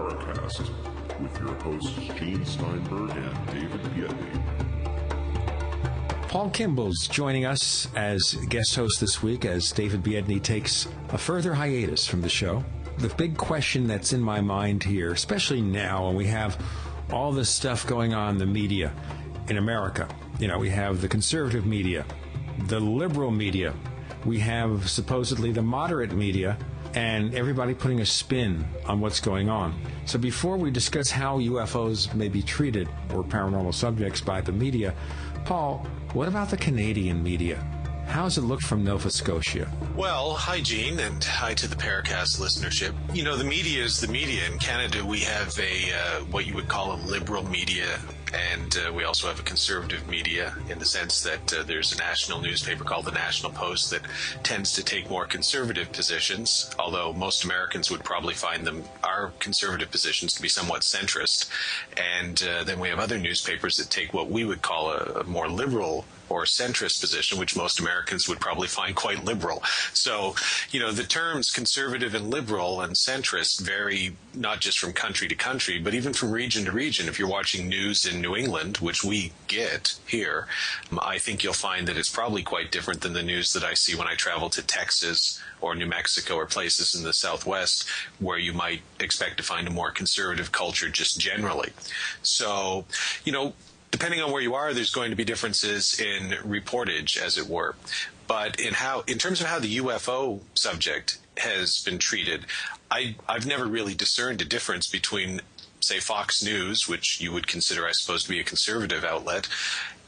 Paracast with your hosts Gene Steinberg and David Biedney. Paul Kimball's joining us as guest host this week as David Biedney takes a further hiatus from the show. The big question that's in my mind here, especially now when we have all this stuff going on in the media in America. You know, we have the conservative media, the liberal media, we have supposedly the moderate media, and everybody putting a spin on what's going on. So before we discuss how UFOs may be treated or paranormal subjects by the media, Paul, what about the Canadian media? How does it look from Nova Scotia? Well, hi, Gene, and hi to the Paracast listenership. You know, the media is the media. In Canada, we have what you would call a liberal media, and we also have a conservative media in the sense that there's a national newspaper called the National Post that tends to take more conservative positions, although most Americans would probably find our conservative positions to be somewhat centrist. And then we have other newspapers that take what we would call a more liberal or centrist position, which most Americans would probably find quite liberal. So, you know, the terms conservative and liberal and centrist vary not just from country to country, but even from region to region. If you're watching news in New England, which we get here, I think you'll find that it's probably quite different than the news that I see when I travel to Texas or New Mexico or places in the Southwest where you might expect to find a more conservative culture just generally. So, you know, depending on where you are, there's going to be differences in reportage, as it were. But in terms of how the UFO subject has been treated, I've never really discerned a difference between, say, Fox News, which you would consider, I suppose, to be a conservative outlet,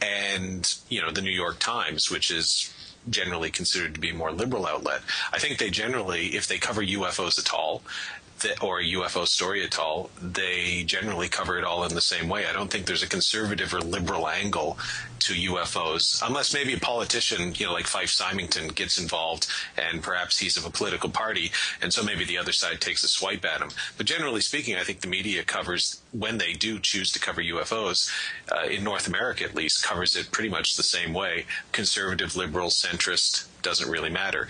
and, you know, the New York Times, which is generally considered to be a more liberal outlet. I think they generally, if they cover UFOs at all, or a UFO story at all, they generally cover it all in the same way. I don't think there's a conservative or liberal angle to UFOs, unless maybe a politician, you know, like Fife Symington gets involved and perhaps he's of a political party, and so maybe the other side takes a swipe at him. But generally speaking, I think the media covers, when they do choose to cover UFOs, in North America at least, covers it pretty much the same way. Conservative, liberal, centrist, doesn't really matter.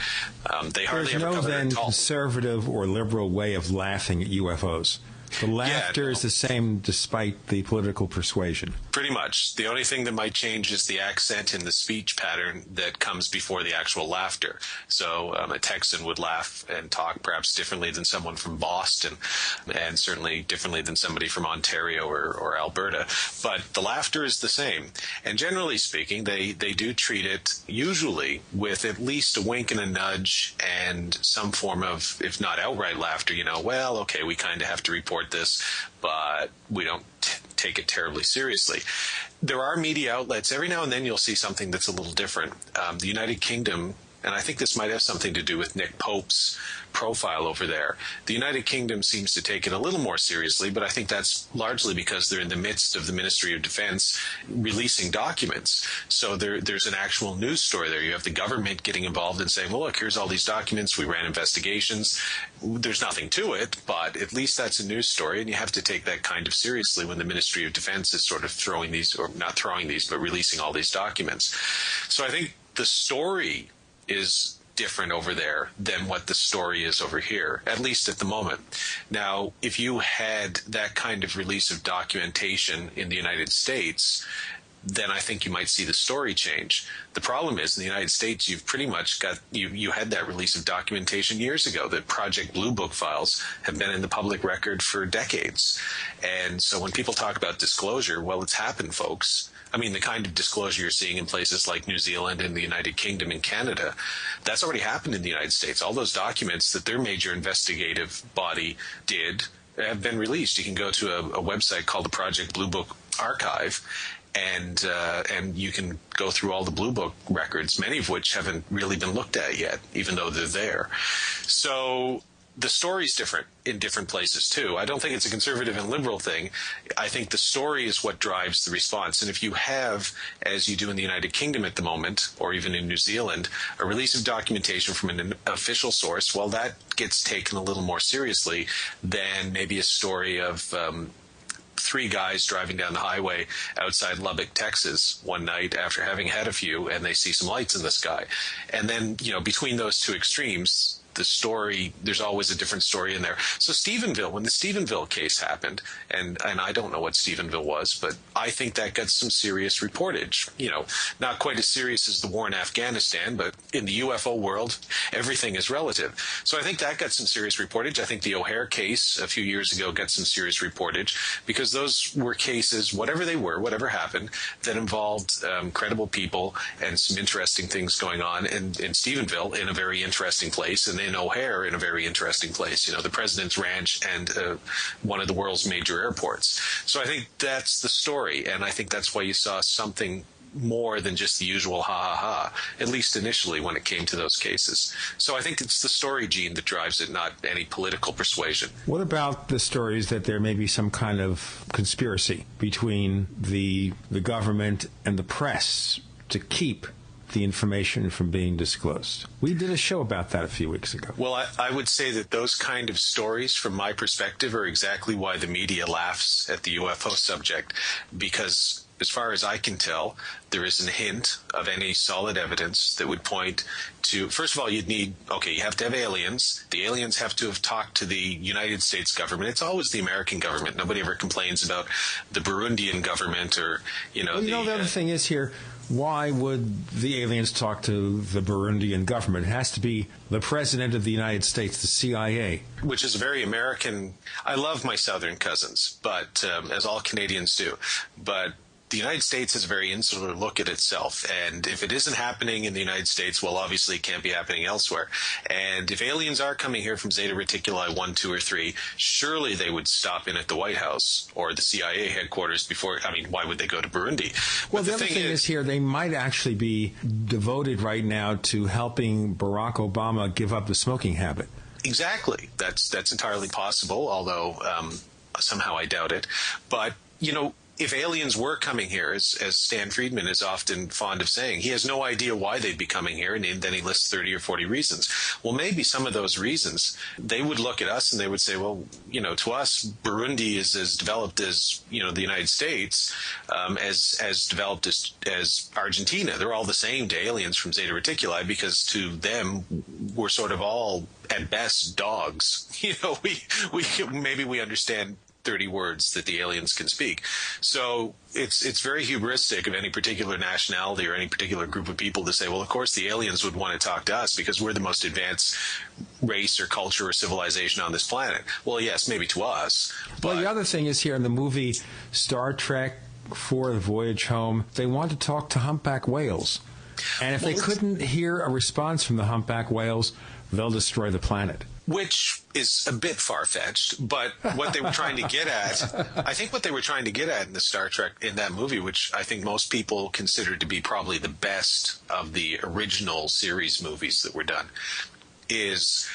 They hardly ever cover it at all. There's no then conservative or liberal way of laughing at UFOs. The laughter is the same despite the political persuasion. Pretty much. The only thing that might change is the accent and the speech pattern that comes before the actual laughter. So a Texan would laugh and talk perhaps differently than someone from Boston, and certainly differently than somebody from Ontario or Alberta. But the laughter is the same. And generally speaking, they do treat it usually with at least a wink and a nudge and some form of, if not outright laughter, you know, well, okay, we kind of have to report this, but we don't take it terribly seriously. There are media outlets. Every now and then you'll see something that's a little different. The United Kingdom, and I think this might have something to do with Nick Pope's profile over there. The United Kingdom seems to take it a little more seriously, but I think that's largely because they're in the midst of the Ministry of Defense releasing documents. So there's an actual news story there. You have the government getting involved and saying, well, look, here's all these documents. We ran investigations. There's nothing to it, but at least that's a news story, and you have to take that kind of seriously when the Ministry of Defense is sort of throwing these, or not throwing these, but releasing all these documents. So I think the story is different over there than what the story is over here, at least at the moment. Now, if you had that kind of release of documentation in the United States, then I think you might see the story change. The problem is, in the United States, you've pretty much got, you had that release of documentation years ago. The Project Blue Book files have been in the public record for decades. And so when people talk about disclosure, well, it's happened, folks. I mean, the kind of disclosure you're seeing in places like New Zealand and the United Kingdom and Canada, that's already happened in the United States. All those documents that their major investigative body did have been released. You can go to a website called the Project Blue Book Archive, and you can go through all the Blue Book records, many of which haven't really been looked at yet, even though they're there. So the story's different in different places too. I don't think it's a conservative and liberal thing. I think the story is what drives the response. And if you have, as you do in the United Kingdom at the moment, or even in New Zealand, a release of documentation from an official source, well, that gets taken a little more seriously than maybe a story of three guys driving down the highway outside Lubbock, Texas one night after having had a few, and they see some lights in the sky. And then, you know, between those two extremes, the story, there's always a different story in there. So Stephenville, when the Stephenville case happened, and I don't know what Stephenville was, but I think that got some serious reportage. Not quite as serious as the war in Afghanistan, but in the UFO world, everything is relative. So I think that got some serious reportage. I think the O'Hare case a few years ago got some serious reportage, because those were cases, whatever they were, whatever happened, that involved credible people and some interesting things going on in Stephenville, in a very interesting place, and in O'Hare in a very interesting place, the President's Ranch and one of the world's major airports. So I think that's the story, and I think that's why you saw something more than just the usual ha ha ha, at least initially when it came to those cases. So I think it's the story gene that drives it, not any political persuasion. What about the stories that there may be some kind of conspiracy between the government and the press to keep the information from being disclosed? We did a show about that a few weeks ago. Well, I would say that those kind of stories, from my perspective, are exactly why the media laughs at the UFO subject, because as far as I can tell, there isn't a hint of any solid evidence that would point to, first of all, you have to have aliens. The aliens have to have talked to the United States government. It's always the American government. Nobody ever complains about the Burundian government or, the other thing is here, why would the aliens talk to the Burundian government? It has to be the President of the United States, the CIA. Which is a very American. I love my Southern cousins, but as all Canadians do. But the United States has a very insular look at itself, and if it isn't happening in the United States, well, obviously it can't be happening elsewhere. And if aliens are coming here from Zeta Reticuli 1, 2, or 3, surely they would stop in at the White House or the CIA headquarters before. I mean, why would they go to Burundi? Well, the other thing is here, they might actually be devoted right now to helping Barack Obama give up the smoking habit. Exactly. That's entirely possible, although somehow I doubt it. But, if aliens were coming here, as Stan Friedman is often fond of saying, he has no idea why they'd be coming here, and then he lists 30 or 40 reasons. Well, maybe some of those reasons, they would look at us and they would say, well, to us, Burundi is as developed as, the United States, as developed as Argentina. They're all the same to aliens from Zeta Reticuli, because to them, we're sort of all, at best, dogs. We understand 30 words that the aliens can speak. So it's very hubristic of any particular nationality or any particular group of people to say, well, of course the aliens would want to talk to us because we're the most advanced race or culture or civilization on this planet. Well, yes, maybe to us. Well, the other thing is here in the movie Star Trek IV, The Voyage Home, they want to talk to humpback whales. And if they couldn't hear a response from the humpback whales, they'll destroy the planet. Which is a bit far-fetched, but what they were trying to get at, I think what they were trying to get at in the Star Trek, in that movie, which I think most people consider to be probably the best of the original series movies that were done, is,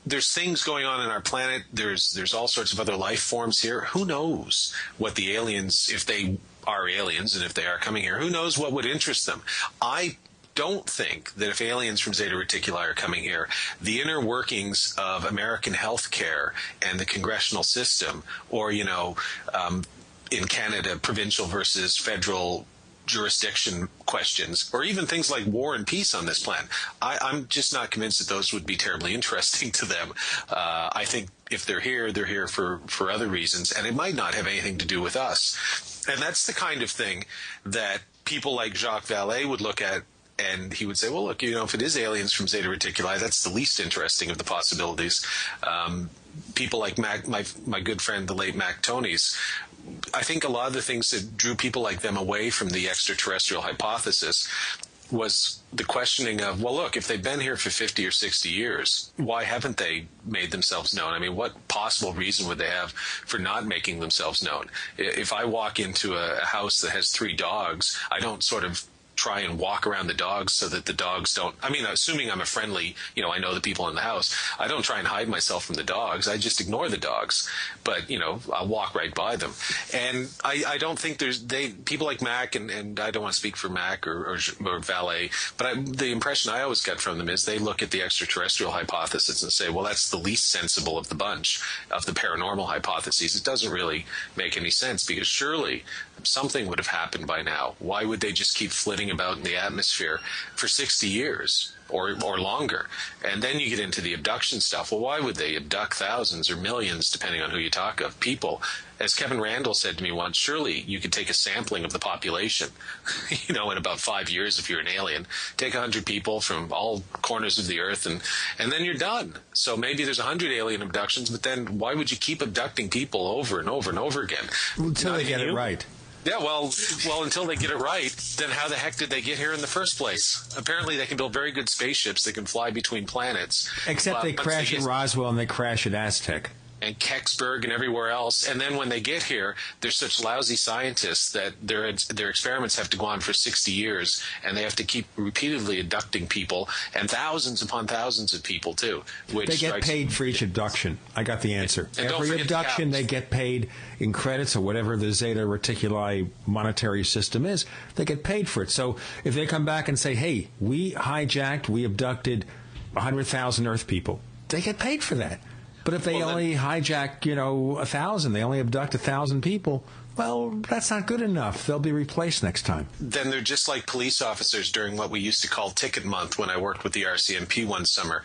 there's things going on in our planet. There's all sorts of other life forms here. Who knows what the aliens, if they are aliens and if they are coming here, who knows what would interest them? I don't think that if aliens from Zeta Reticuli are coming here, the inner workings of American healthcare and the congressional system, or, in Canada, provincial versus federal jurisdiction questions, or even things like war and peace on this planet, I'm just not convinced that those would be terribly interesting to them. I think if they're here for other reasons, and it might not have anything to do with us. And that's the kind of thing that people like Jacques Vallée would look at, and he would say, well, look, if it is aliens from Zeta Reticuli, that's the least interesting of the possibilities. People like my good friend, the late Mac Tonys, I think a lot of the things that drew people like them away from the extraterrestrial hypothesis was the questioning of, well, look, if they've been here for 50 or 60 years, why haven't they made themselves known? I mean, what possible reason would they have for not making themselves known? If I walk into a house that has 3 dogs, I don't sort of try and walk around the dogs so that the dogs don't, assuming I'm a friendly, I know the people in the house, I don't try and hide myself from the dogs. I just ignore the dogs, but, I'll walk right by them. And I don't think people like Mac, and I don't want to speak for Mac or Vallée, but the impression I always get from them is they look at the extraterrestrial hypothesis and say, well, that's the least sensible of the bunch of the paranormal hypotheses. It doesn't really make any sense, because surely something would have happened by now. Why would they just keep flitting floating about in the atmosphere for 60 years or longer. And then you get into the abduction stuff. Well, why would they abduct thousands or millions, depending on who you talk of, people? As Kevin Randall said to me once, surely you could take a sampling of the population, in about 5 years if you're an alien, take 100 people from all corners of the earth, and then you're done. So maybe there's 100 alien abductions, but then why would you keep abducting people over and over and over again? Until they get it right. Yeah, well, until they get it right, then how the heck did they get here in the first place? Apparently they can build very good spaceships that can fly between planets. Except they crash at Roswell and they crash at Aztec. And Kecksburg and everywhere else. And then when they get here, they're such lousy scientists that their experiments have to go on for 60 years, and they have to keep repeatedly abducting people, and thousands upon thousands of people, too. They get paid for each abduction. I got the answer. And every abduction, they get paid in credits or whatever the Zeta Reticuli monetary system is. They get paid for it. So if they come back and say, hey, we abducted 100,000 Earth people, they get paid for that. But if they only hijack, 1,000, they only abduct 1,000 people, well, that's not good enough. They'll be replaced next time. Then they're just like police officers during what we used to call Ticket Month when I worked with the RCMP one summer.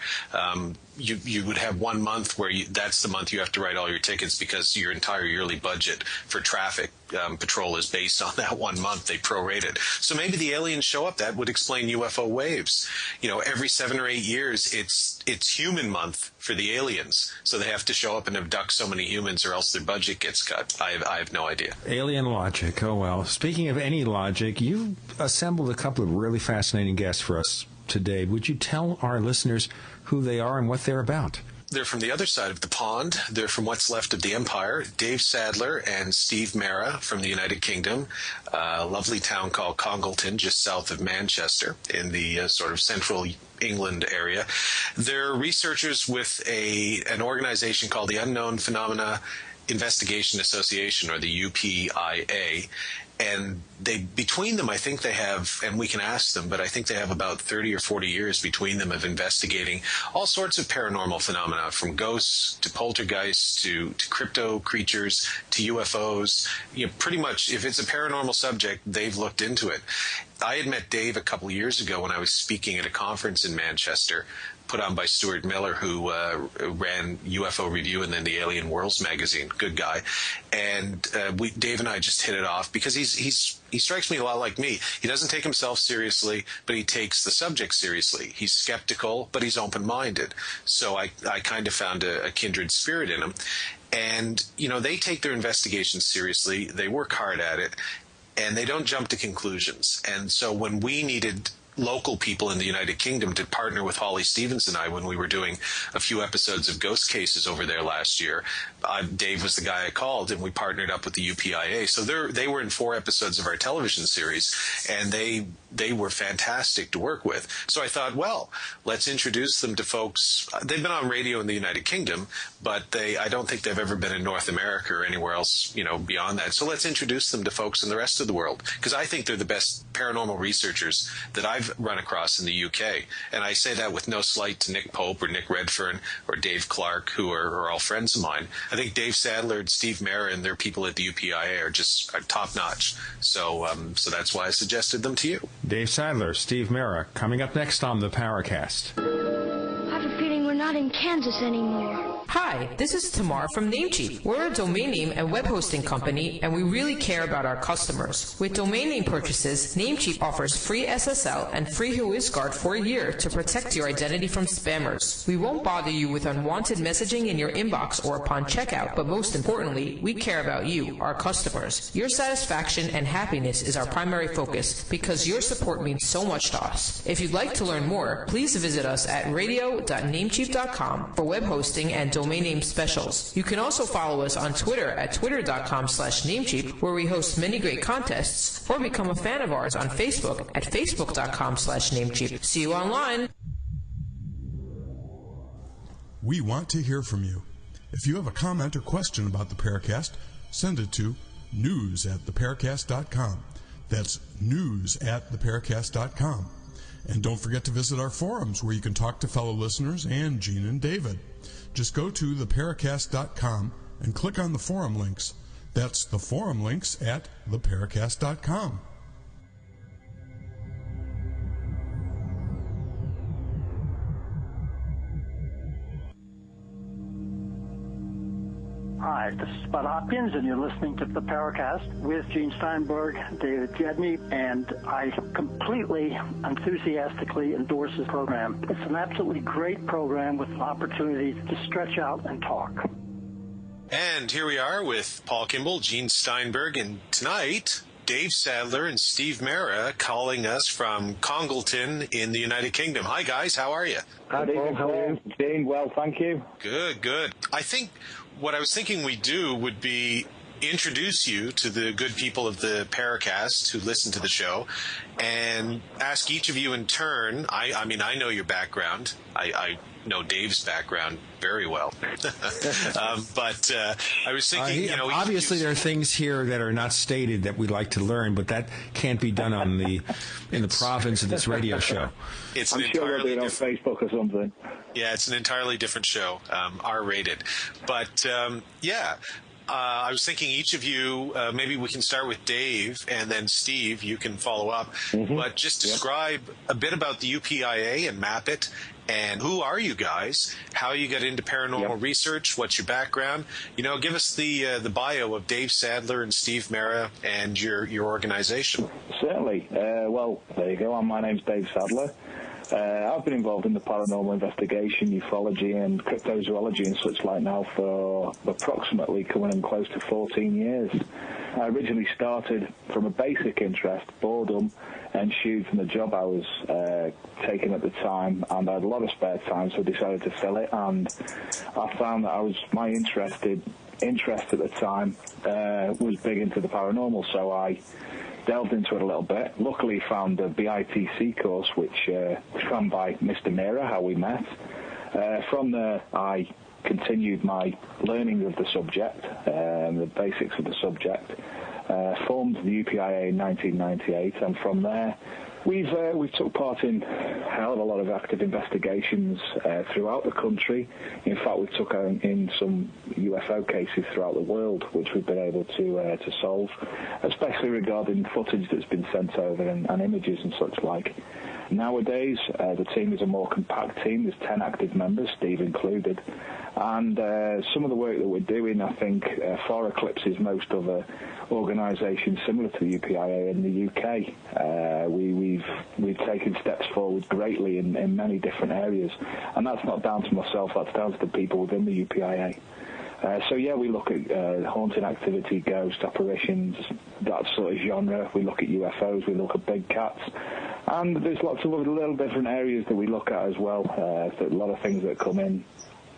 You would have 1 month where that's the month you have to write all your tickets because your entire yearly budget for traffic patrol is based on that 1 month. They prorate it. So maybe the aliens show up. That would explain UFO waves. Every 7 or 8 years, it's human month for the aliens. So they have to show up and abduct so many humans or else their budget gets cut. I have no idea. Alien logic. Oh, well. Speaking of any logic, you assembled a couple of really fascinating guests for us today. Would you tell our listeners who they are and what they're about? They're from the other side of the pond. They're from what's left of the empire. Dave Sadler and Steve Mera from the United Kingdom, a lovely town called Congleton, just south of Manchester in the sort of central England area. They're researchers with an organization called the Unknown Phenomena Investigation Association, or the UPIA. And between them, I think they have, and we can ask them, but I think they have about 30 or 40 years between them of investigating all sorts of paranormal phenomena, from ghosts to poltergeists to crypto creatures to UFOs. Pretty much, if it's a paranormal subject, they've looked into it. I had met Dave a couple of years ago when I was speaking at a conference in Manchester, put on by Stuart Miller, who ran UFO Review and then the Alien Worlds magazine. Good guy. And Dave and I just hit it off because he strikes me a lot like me. He doesn't take himself seriously, but he takes the subject seriously. He's skeptical, but he's open-minded. So I kind of found a kindred spirit in him. And, they take their investigations seriously. They work hard at it. And they don't jump to conclusions. And so when we needed local people in the United Kingdom to partner with Holly Stevens and I when we were doing a few episodes of Ghost Cases over there last year, Dave was the guy I called, and we partnered up with the UPIA. So they were in 4 episodes of our television series, and they were fantastic to work with. So I thought, well, let's introduce them to folks. They've been on radio in the United Kingdom, but I don't think they've ever been in North America or anywhere else, beyond that. So let's introduce them to folks in the rest of the world, because I think they're the best paranormal researchers that I've run across in the UK. And I say that with no slight to Nick Pope or Nick Redfern or Dave Clark, who are all friends of mine. I think Dave Sadler and Steve Mera and their people at the UPIA are top-notch. So that's why I suggested them to you. Dave Sadler, Steve Mera, coming up next on the Paracast. I have a feeling we're not in Kansas anymore. Hi, this is Tamar from Namecheap. We're a domain name and web hosting company, and we really care about our customers. With domain name purchases, Namecheap offers free SSL and free WhoisGuard for a year to protect your identity from spammers. We won't bother you with unwanted messaging in your inbox or upon checkout, but most importantly, we care about you, our customers. Your satisfaction and happiness is our primary focus because your support means so much to us. If you'd like to learn more, please visit us at radio.namecheap.com for web hosting and domain name specials. You can also follow us on Twitter at twitter.com/Namecheap, where we host many great contests, or become a fan of ours on Facebook at facebook.com/Namecheap. See you online. We want to hear from you. If you have a comment or question about the Paracast, send it to news@theparacast.com. That's news@theparacast.com. And don't forget to visit our forums where you can talk to fellow listeners and Gene and David. Just go to theparacast.com and click on the forum links. That's the forum links at theparacast.com. Hi, this is Bud Hopkins, and you're listening to the Paracast with Gene Steinberg, David Biedney, and I completely, enthusiastically endorse this program. It's an absolutely great program with opportunities to stretch out and talk. And here we are with Paul Kimball, Gene Steinberg, and tonight, Dave Sadler and Steve Mera calling us from Congleton in the United Kingdom. Hi, guys. How are you? Hi, Paul. How are you? Doing well, thank you. Good, good. I think what I was thinking we'd do would be introduce you to the good people of the Paracast who listen to the show and ask each of you in turn. I mean, I know your background. I know Dave's background very well. But I was thinking, obviously there are things here that are not stated that we'd like to learn, but that can't be done in the province of this radio show. I'm sure they'll do it on Facebook or something. Yeah, it's an entirely different show, R-rated. But, I was thinking each of you, maybe we can start with Dave, and then Steve, you can follow up. Mm-hmm. But just describe a bit about the UPIA and map it, and who are you guys? How you got into paranormal research? What's your background? Give us the bio of Dave Sadler and Steve Mera and your organization. Certainly. Well, there you go. My name's Dave Sadler. I've been involved in the paranormal investigation, ufology, and cryptozoology and such like now for approximately coming in close to 14 years. I originally started from a basic interest, boredom, ensued from the job I was taking at the time, and I had a lot of spare time, so I decided to fill it, and I found that my interest at the time was big into the paranormal, so I delved into it a little bit. Luckily found the BITC course, which was run by Mr. Mera, how we met. From there, I continued my learning of the subject, the basics of the subject, formed the UPIA in 1998, and from there we've took part in a hell of a lot of active investigations throughout the country. In fact, we took in some UFO cases throughout the world, which we've been able to solve, especially regarding footage that's been sent over and images and such like. Nowadays, the team is a more compact team. There's 10 active members, Steve included. And some of the work that we're doing, I think, far eclipses most other organisations similar to the UPIA in the UK. We've taken steps forward greatly in many different areas. And that's not down to myself, that's down to the people within the UPIA. We look at haunting activity, ghost apparitions, that sort of genre. We look at UFOs, we look at big cats. And there's lots of other little different areas that we look at as well. A lot of things that come in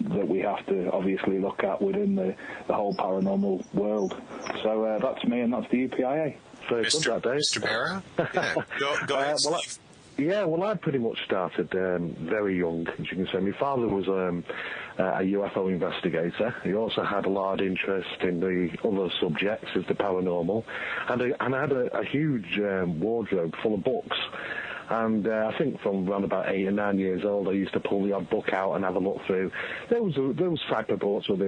that we have to obviously look at within the whole paranormal world. So that's me, and that's the UPIA. Very good, that, Dave. Mr. Mera? Yeah. Go ahead, Steve. I pretty much started very young, as you can say. My father was a UFO investigator. He also had a large interest in the other subjects as the paranormal, and I had a huge wardrobe full of books. And I think from around about 8 or 9 years old, I used to pull the odd book out and have a look through. Those type of books of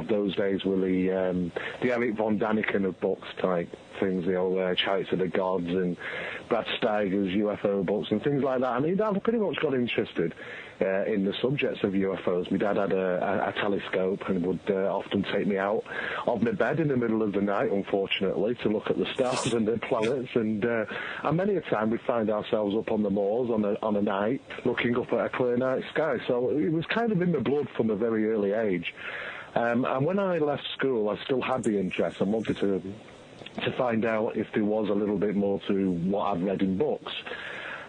those days were the Eric von Daniken of books type things, the old Chariots of the Gods and Brad Steiger's UFO books and things like that. I mean, I pretty much got interested in the subjects of UFOs. My dad had a telescope and would often take me out of my bed in the middle of the night, unfortunately, to look at the stars and the planets. And many a time we'd find ourselves up on the moors on a night, looking up at a clear night sky. So it was kind of in the blood from a very early age. And when I left school, I still had the interest and wanted to find out if there was a little bit more to what I'd read in books.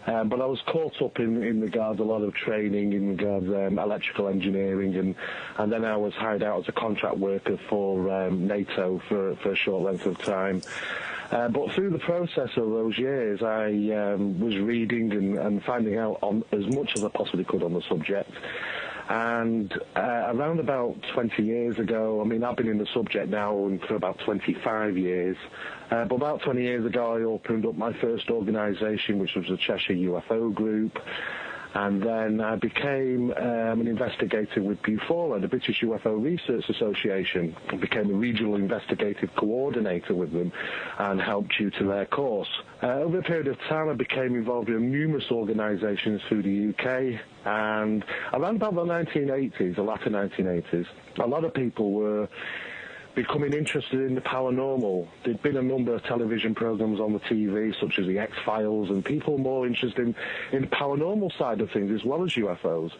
But I was caught up in regards a lot of training in regards electrical engineering, and then I was hired out as a contract worker for NATO for a short length of time. But through the process of those years, I was reading and finding out as much as I possibly could on the subject. And around about 20 years ago, I mean, I've been in the subject now for about 25 years, but about 20 years ago I opened up my first organisation, which was the Cheshire UFO Group, and then I became an investigator with BUFORA, the British UFO Research Association. I became a regional investigative coordinator with them and helped tutor their course. Over a period of time, I became involved in numerous organisations through the UK, and around about the 1980s, the latter 1980s, a lot of people were becoming interested in the paranormal. There'd been a number of television programs on the TV, such as the X-Files, and people more interested in the paranormal side of things as well as UFOs.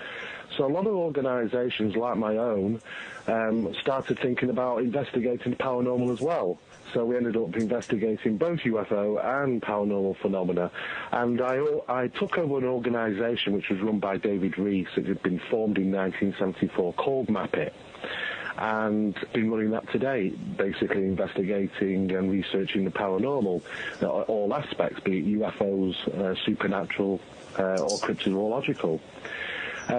So a lot of organisations like my own started thinking about investigating the paranormal as well. So we ended up investigating both UFO and paranormal phenomena. And I took over an organisation which was run by David Rees. It had been formed in 1974 called Map It. And been running that today, basically investigating and researching the paranormal, all aspects, be it UFOs, supernatural, or cryptozoological.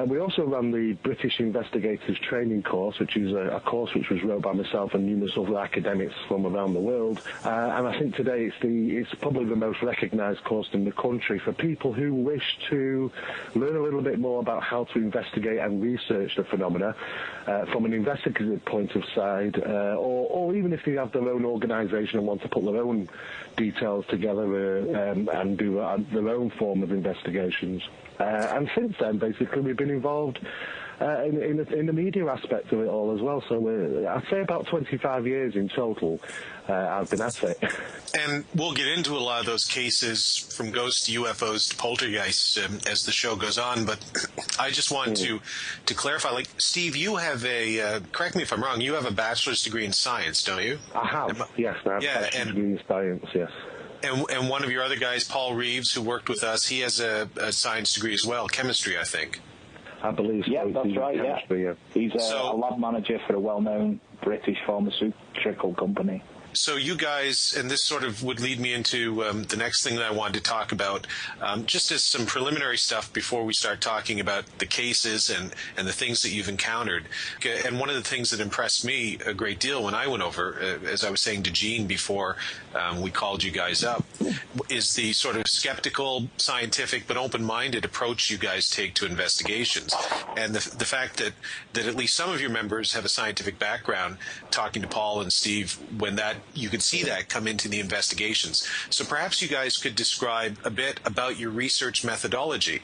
We also ran the British Investigators Training Course, which is a course which was run by myself and numerous other academics from around the world. And I think today it's probably the most recognised course in the country for people who wish to learn a little bit more about how to investigate and research the phenomena from an investigative point of side, or even if they have their own organisation and want to put their own details together and do their own form of investigations. And since then, basically, we've been involved in the media aspect of it all as well. So I'd say about 25 years in total I've been at it. And we'll get into a lot of those cases from ghosts to UFOs to poltergeists as the show goes on. But I just want to clarify, like, Steve, you have correct me if I'm wrong, you have a bachelor's degree in science, don't you? I have, yes. I have a bachelor's degree in science, yes. And one of your other guys, Paul Reeves, who worked with us, he has a science degree as well, chemistry, I think. I believe so. Yeah, that's right, yeah. He's a lab manager for a well-known British pharmaceutical company. So you guys, and this sort of would lead me into the next thing that I wanted to talk about, just as some preliminary stuff before we start talking about the cases and the things that you've encountered. And one of the things that impressed me a great deal when I went over, as I was saying to Gene before we called you guys up, is the sort of skeptical, scientific, but open-minded approach you guys take to investigations. And the fact that at least some of your members have a scientific background, talking to Paul and Steve, when that you could see that come into the investigations. So perhaps you guys could describe a bit about your research methodology.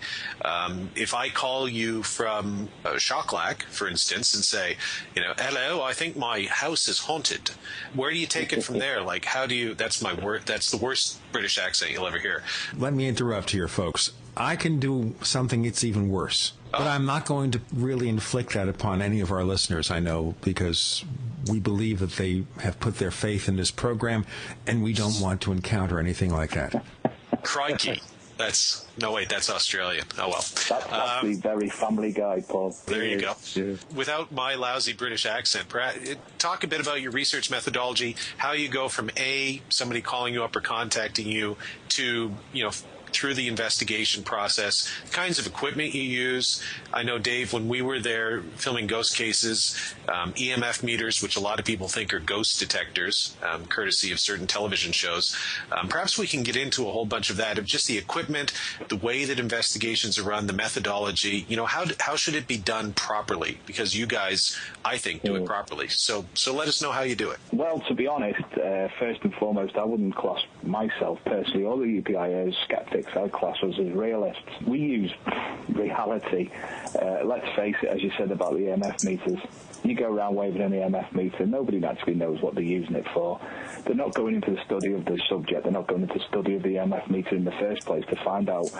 If I call you from Shocklack, for instance, and say, hello, I think my house is haunted. Where do you take it from there? Like, how do you, that's the worst British accent you'll ever hear. Let me interrupt here, folks. I can do something that's even worse. But I'm not going to really inflict that upon any of our listeners, I know, because we believe that they have put their faith in this program, and we don't want to encounter anything like that. Crikey. That's Australian. Oh, well. That's actually very Family Guy, Paul. There you go. Yeah. Without my lousy British accent, talk a bit about your research methodology, how you go from somebody calling you up or contacting you to, through the investigation process, kinds of equipment you use. I know, Dave, when we were there filming ghost cases, EMF meters, which a lot of people think are ghost detectors, courtesy of certain television shows. Perhaps we can get into a whole bunch of that, of just the equipment, the way that investigations are run, the methodology. How should it be done properly? Because you guys, I think, do it properly. So let us know how you do it. Well, to be honest, first and foremost, I wouldn't class myself personally or the UPI as skeptics. I class us as realists. We use reality. Let's face it, as you said about the EMF meters. You go around waving an EMF meter, nobody actually knows what they're using it for. They're not going into the study of the subject. They're not going into the study of the EMF meter in the first place to find out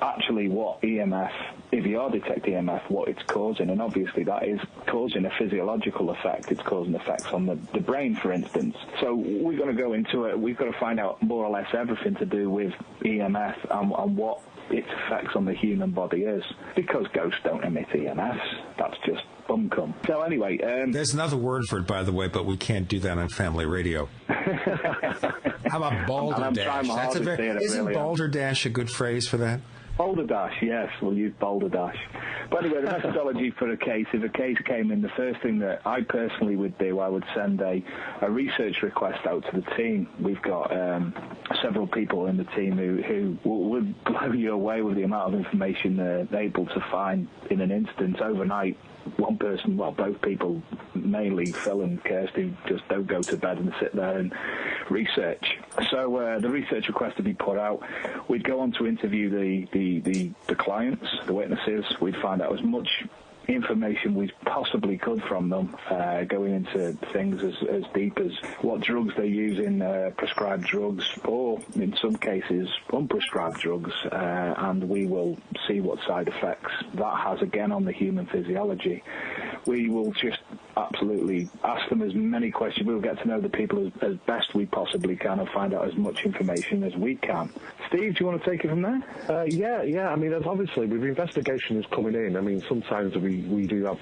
actually what EMF, if you are detecting EMF, what it's causing. And obviously that is causing a physiological effect. It's causing effects on the brain, for instance. So we're going to go into it. We've got to find out more or less everything to do with EMF and what its effects on the human body is. Because ghosts don't emit EMFs. That's just bumcum. So anyway... There's another word for it, by the way, but we can't do that on family radio. How about balderdash? Isn't balderdash a good phrase for that? Balderdash, yes, we'll use balderdash. But anyway, the methodology for a case, if a case came in, the first thing that I personally would do, I would send a research request out to the team. We've got several people in the team who would blow you away with the amount of information they're able to find in an instance overnight. One person, well, both people, mainly Phil and Kirsty, just don't go to bed and sit there and research. So the research request would be put out. We'd go on to interview the clients, the witnesses. We'd find out as much information we possibly could from them, going into things as deep as what drugs they use in prescribed drugs, or in some cases unprescribed drugs, and we will see what side effects that has again on the human physiology. We will just absolutely ask them as many questions. We'll get to know the people as best we possibly can and find out as much information as we can. Steve, do you want to take it from there? Yeah. I mean, obviously, with investigations coming in, I mean, sometimes we do have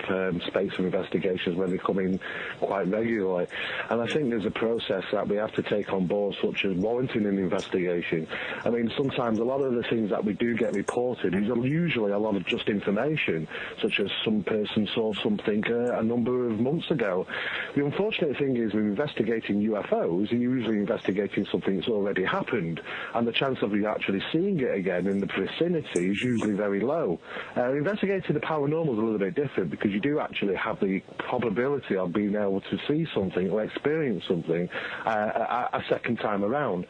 space of investigations where they come in quite regularly. And I think there's a process that we have to take on board, such as warranting an investigation. I mean, sometimes a lot of the things that we do get reported is usually a lot of just information, such as some person saw something a number of months ago. The unfortunate thing is, with investigating UFOs, you're usually investigating something that's already happened, and the chance of you actually seeing it again in the vicinity is usually very low. Investigating the paranormal is a little bit different, because you do actually have the probability of being able to see something or experience something a second time around.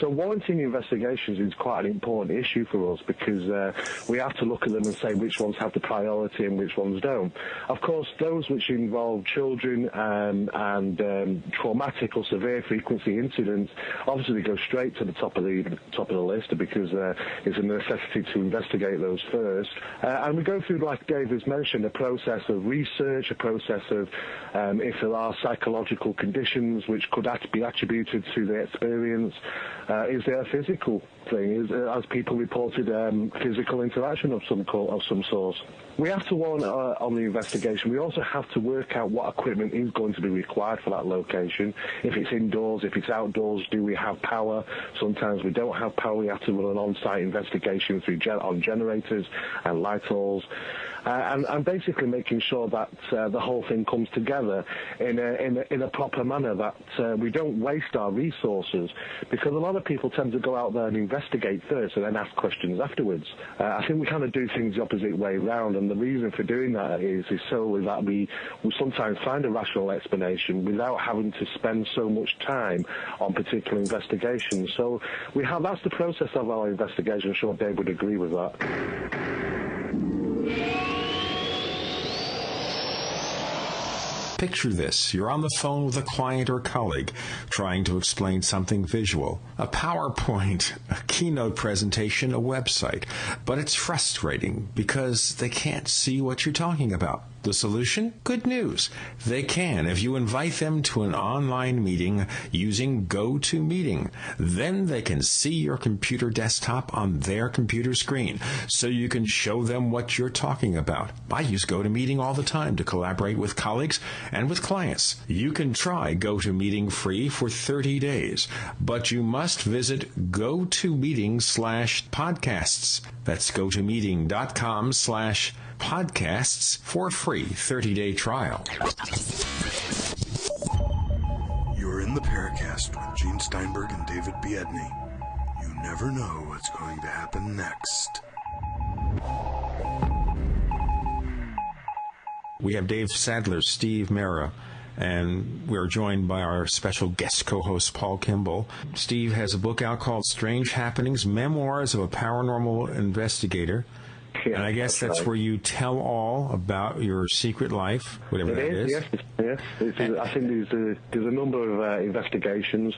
So warranting investigations is quite an important issue for us, because we have to look at them and say which ones have the priority and which ones don't. Of course, those which involve children and traumatic or severe frequency incidents, obviously they go straight to the top of the list, because it's a necessity to investigate those first. And we go through, like Dave has mentioned, a process of research, a process of if there are psychological conditions which could be attributed to the experience. Is there a physical thing? Has people reported physical interaction of some sort? We have to warn on the investigation. We also have to work out what equipment is going to be required for that location. If it's indoors, if it's outdoors, do we have power? Sometimes we don't have power. We have to run an on-site investigation on generators and light poles. And basically making sure that the whole thing comes together in a proper manner, that we don't waste our resources, because a lot of people tend to go out there and investigate first and then ask questions afterwards. I think we kind of do things the opposite way round, and the reason for doing that is solely that we sometimes find a rational explanation without having to spend so much time on particular investigations. So that's the process of our investigation. I'm sure Dave would agree with that. Picture this. You're on the phone with a client or colleague trying to explain something visual. A PowerPoint, a keynote presentation, a website. But it's frustrating because they can't see what you're talking about. The solution? Good news. They can if you invite them to an online meeting using GoToMeeting. Then they can see your computer desktop on their computer screen, so you can show them what you're talking about. I use GoToMeeting all the time to collaborate with colleagues and with clients. You can try GoToMeeting free for 30 days, but you must visit GoToMeeting/podcasts. That's GoToMeeting.com/podcasts for a free 30-day trial. You're in the Paracast with Gene Steinberg and David Biedny. You never know what's going to happen next. We have Dave Sadler, Steve Mera, and we're joined by our special guest co-host, Paul Kimball. Steve has a book out called Strange Happenings, Memoirs of a Paranormal Investigator. Yeah, and I guess that's right. Where you tell all about your secret life, whatever that is. Yes. I think there's a number of investigations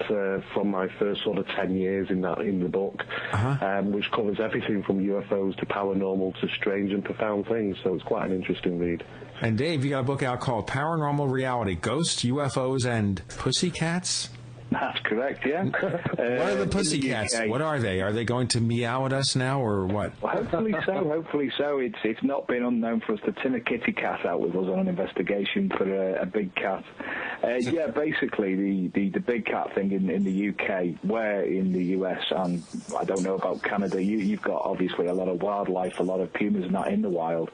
from my first sort of 10 years in the book, which covers everything from UFOs to paranormal to strange and profound things. So it's quite an interesting read. And Dave, you got a book out called Paranormal Reality, Ghosts, UFOs, and Pussy Cats? That's correct, yeah. What are the Pussy Cats? What are they? Are they going to meow at us now, or what? Well, hopefully so. It's not been unknown for us to tin a kitty cat out with us on an investigation for a big cat. Yeah, basically the big cat thing in the UK, where in the US, and I don't know about Canada, you've got obviously a lot of wildlife, a lot of pumas not in the wild.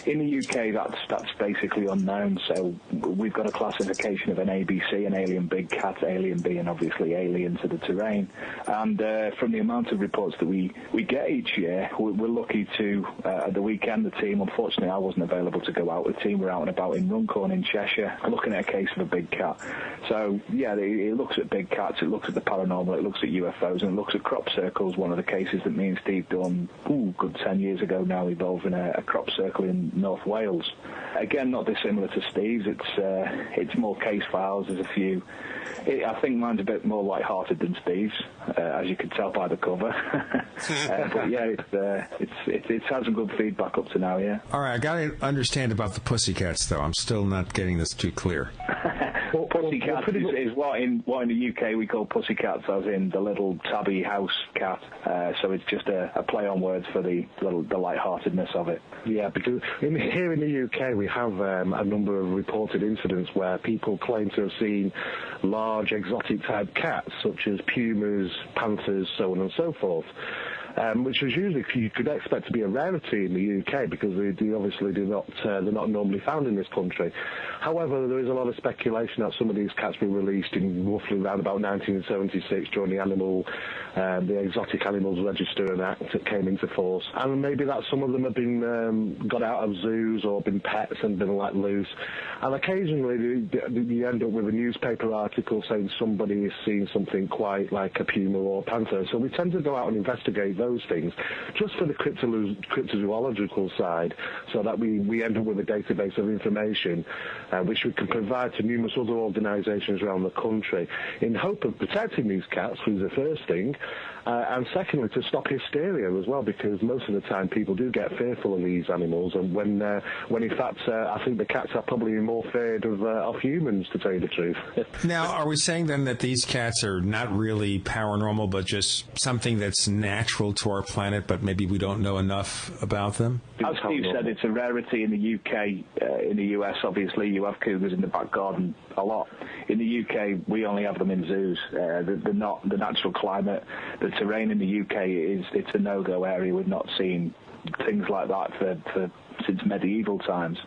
In the UK, that's basically unknown, so we've got a classification of an ABC, an alien big cat, alien B, and obviously alien to the terrain. And from the amount of reports that we get each year, we're lucky to, at the weekend, the team, unfortunately I wasn't available to go out, the team were out and about in Runcorn in Cheshire, looking at a case of a big big cat. So, yeah, it looks at big cats, it looks at the paranormal, it looks at UFOs, and it looks at crop circles, one of the cases that me and Steve done, good 10 years ago now, involving a crop circle in North Wales. Again, not dissimilar to Steve's. It's more case files. There's a few. I think mine's a bit more light-hearted than Steve's, as you can tell by the cover. But yeah, it's had some good feedback up to now. Yeah. All right, I got to understand about the Pussycats, though. I'm still not getting this too clear. Well, Pussycats is what in the UK we call pussycats, as in the little tabby house cat. So it's just a play on words for the light-heartedness of it. Yeah, because here in the UK we have a number of reported incidents where people claim to have seen large exotic type cats, such as pumas, panthers, so on and so forth. Which is usually you could expect to be a rarity in the UK because they obviously they're not normally found in this country. However, there is a lot of speculation that some of these cats were released in roughly around about 1976 during the Exotic Animals Register Act that came into force, and maybe that some of them have been got out of zoos or been pets and been let loose. And occasionally you end up with a newspaper article saying somebody has seen something quite like a puma or a panther. So we tend to go out and investigate those things just for the cryptozoological side, so that we end up with a database of information which we can provide to numerous other organisations around the country in hope of protecting these cats, was the first thing, and secondly to stop hysteria as well, because most of the time people do get fearful of these animals, and when in fact I think the cats are probably more feared of humans, to tell you the truth. Now, are we saying then that these cats are not really paranormal, but just something that's natural to our planet, but maybe we don't know enough about them? As Steve said, it's a rarity in the UK. In the US, obviously, you have cougars in the back garden a lot. In the UK, we only have them in zoos. The natural climate, the terrain in the UK it's a no-go area. We've not seen things like that for since medieval times.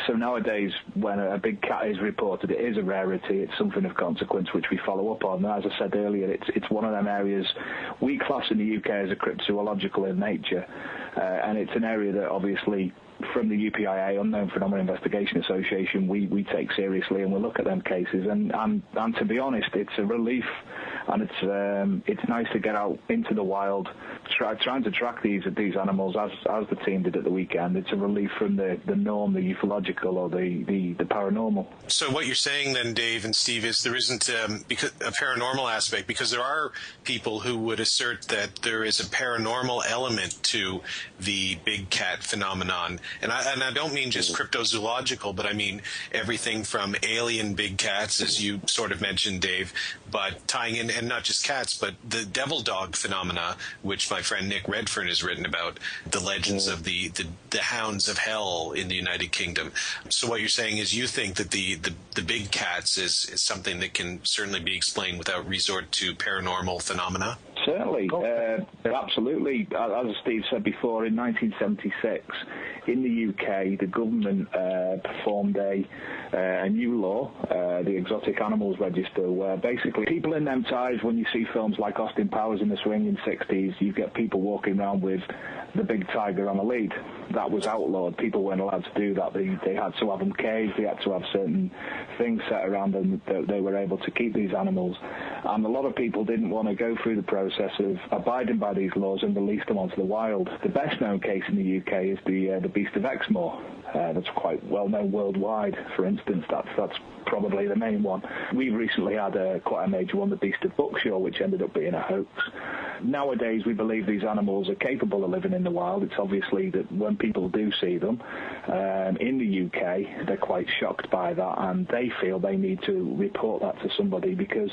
So nowadays, when a big cat is reported, it is a rarity. It's something of consequence which we follow up on. As I said earlier, it's one of them areas we class in the UK as a cryptozoological in nature, and it's an area that obviously, from the UPIA, Unknown Paranormal Investigation Association, we take seriously, and we look at them cases. And to be honest, it's a relief, and it's nice to get out into the wild, trying to track these animals as the team did at the weekend. It's a relief from the norm, the ufological or the paranormal. So what you're saying then, Dave and Steve, is there isn't a paranormal aspect, because there are people who would assert that there is a paranormal element to the big cat phenomenon. And I don't mean just cryptozoological, but I mean everything from alien big cats, as you sort of mentioned, Dave, but tying in, and not just cats, but the devil dog phenomena, which my friend Nick Redfern has written about, the legends of the hounds of hell in the United Kingdom. So what you're saying is you think that the big cats is something that can certainly be explained without resort to paranormal phenomena? Certainly, absolutely. As Steve said before, in 1976, in the UK, the government performed a new law, the Exotic Animals Register, where basically people in them ties, when you see films like Austin Powers in the swinging 60s, you get people walking around with the big tiger on a lead. That was outlawed. People weren't allowed to do that. They had to have them caged. They had to have certain things set around them that they were able to keep these animals. And a lot of people didn't want to go through the process of abiding by these laws and release them onto the wild. The best-known case in the UK is the Beast of Exmoor. That's quite well-known worldwide, for instance. That's probably the main one. We've recently had quite a major one, the Beast of Buckshaw, which ended up being a hoax. Nowadays, we believe these animals are capable of living in the wild. It's obviously that when people do see them in the UK, they're quite shocked by that, and they feel they need to report that to somebody because,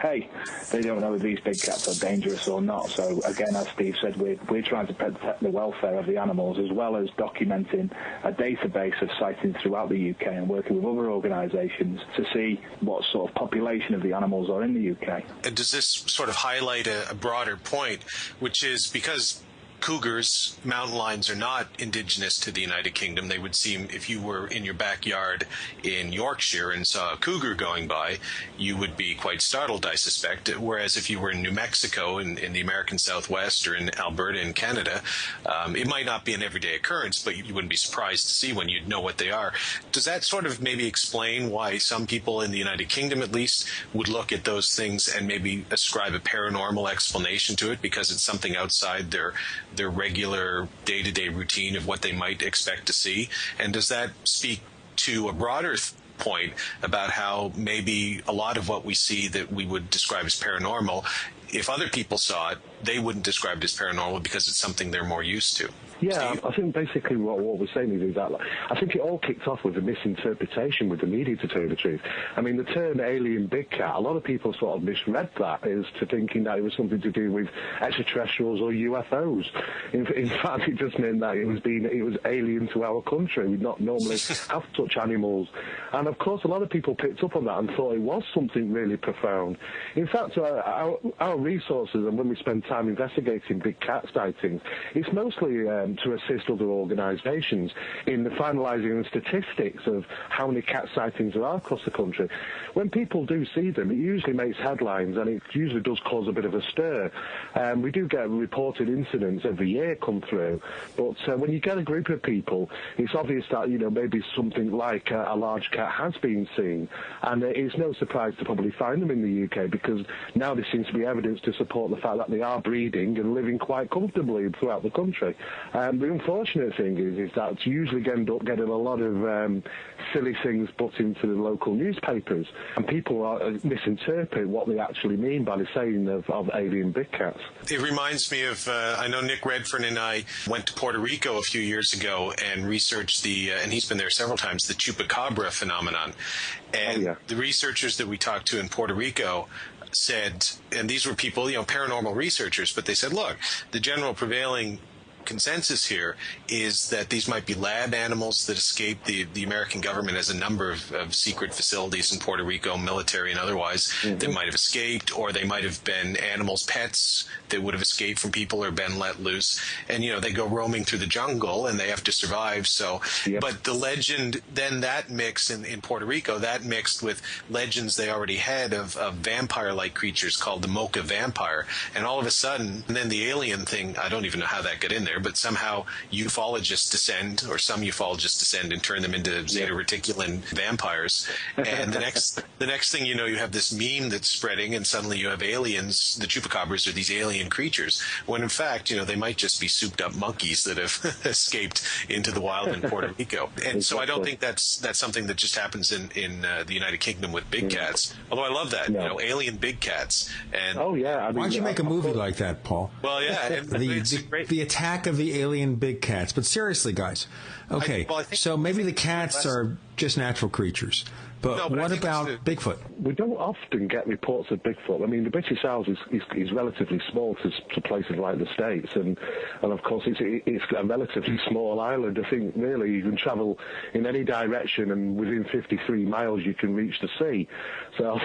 hey, they don't know if these big cats are dangerous or not. So again, as Steve said, we're trying to protect the welfare of the animals, as well as documenting a database of sightings throughout the UK and working with other organisations to see what sort of population of the animals are in the UK. And does this sort of highlight a broader point, which is because cougars, mountain lions are not indigenous to the United Kingdom. They would seem, if you were in your backyard in Yorkshire and saw a cougar going by, you would be quite startled, I suspect. Whereas if you were in New Mexico, in the American Southwest, or in Alberta in Canada, it might not be an everyday occurrence, but you wouldn't be surprised to see one. You'd know what they are. Does that sort of maybe explain why some people in the United Kingdom, at least, would look at those things and maybe ascribe a paranormal explanation to it because it's something outside their regular day-to-day routine of what they might expect to see? And does that speak to a broader point about how maybe a lot of what we see that we would describe as paranormal, if other people saw it, they wouldn't describe it as paranormal because it's something they're more used to? Yeah, I think basically what we're saying is that I think it all kicked off with a misinterpretation with the media, to tell you the truth. I mean, the term alien big cat, a lot of people sort of misread that as to thinking that it was something to do with extraterrestrials or UFOs. In fact, it just meant that it was alien to our country. We'd not normally have such animals. And of course, a lot of people picked up on that and thought it was something really profound. In fact, our resources, and when we spend time investigating big cat sightings, it's mostly to assist other organisations in the finalising the statistics of how many cat sightings there are across the country. When people do see them, it usually makes headlines, and it usually does cause a bit of a stir. We do get reported incidents every year come through, but when you get a group of people, it's obvious that, maybe something like a large cat has been seen, and it's no surprise to probably find them in the UK, because now there seems to be evidence to support the fact that they are breeding and living quite comfortably throughout the country. The unfortunate thing is that you usually end up getting a lot of silly things put into the local newspapers, and people misinterpret what they actually mean by the saying of alien big cats. It reminds me of, I know Nick Redfern and I went to Puerto Rico a few years ago and researched and he's been there several times, the chupacabra phenomenon. And the researchers that we talked to in Puerto Rico said, and these were people, paranormal researchers, but they said, look, the general prevailing consensus here is that these might be lab animals that escaped. The American government has a number of secret facilities in Puerto Rico, military and otherwise, that might have escaped, or they might have been animals, pets that would have escaped from people or been let loose. And, they go roaming through the jungle and they have to survive. So, but the legend, then that mixed in Puerto Rico, that mixed with legends they already had of vampire-like creatures called the Mocha vampire. And all of a sudden, and then the alien thing, I don't even know how that got in there, but somehow ufologists descend, or some ufologists descend and turn them into Zeta Reticulan vampires. And the next thing you know, you have this meme that's spreading, and suddenly you have aliens. The chupacabras are these alien creatures, when in fact, they might just be souped-up monkeys that have escaped into the wild in Puerto Rico. And so I don't think that's something that just happens in the United Kingdom with big cats. Although I love that, alien big cats. And why don't you make a movie like that, Paul? Well, yeah, the attack of the alien big cats. But seriously, guys, okay, so maybe the cats are just natural creatures. But what about Bigfoot? We don't often get reports of Bigfoot. I mean, the British Isles is relatively small to places like the States, and of course it's a relatively small island. I think really you can travel in any direction, and within 53 miles you can reach the sea. So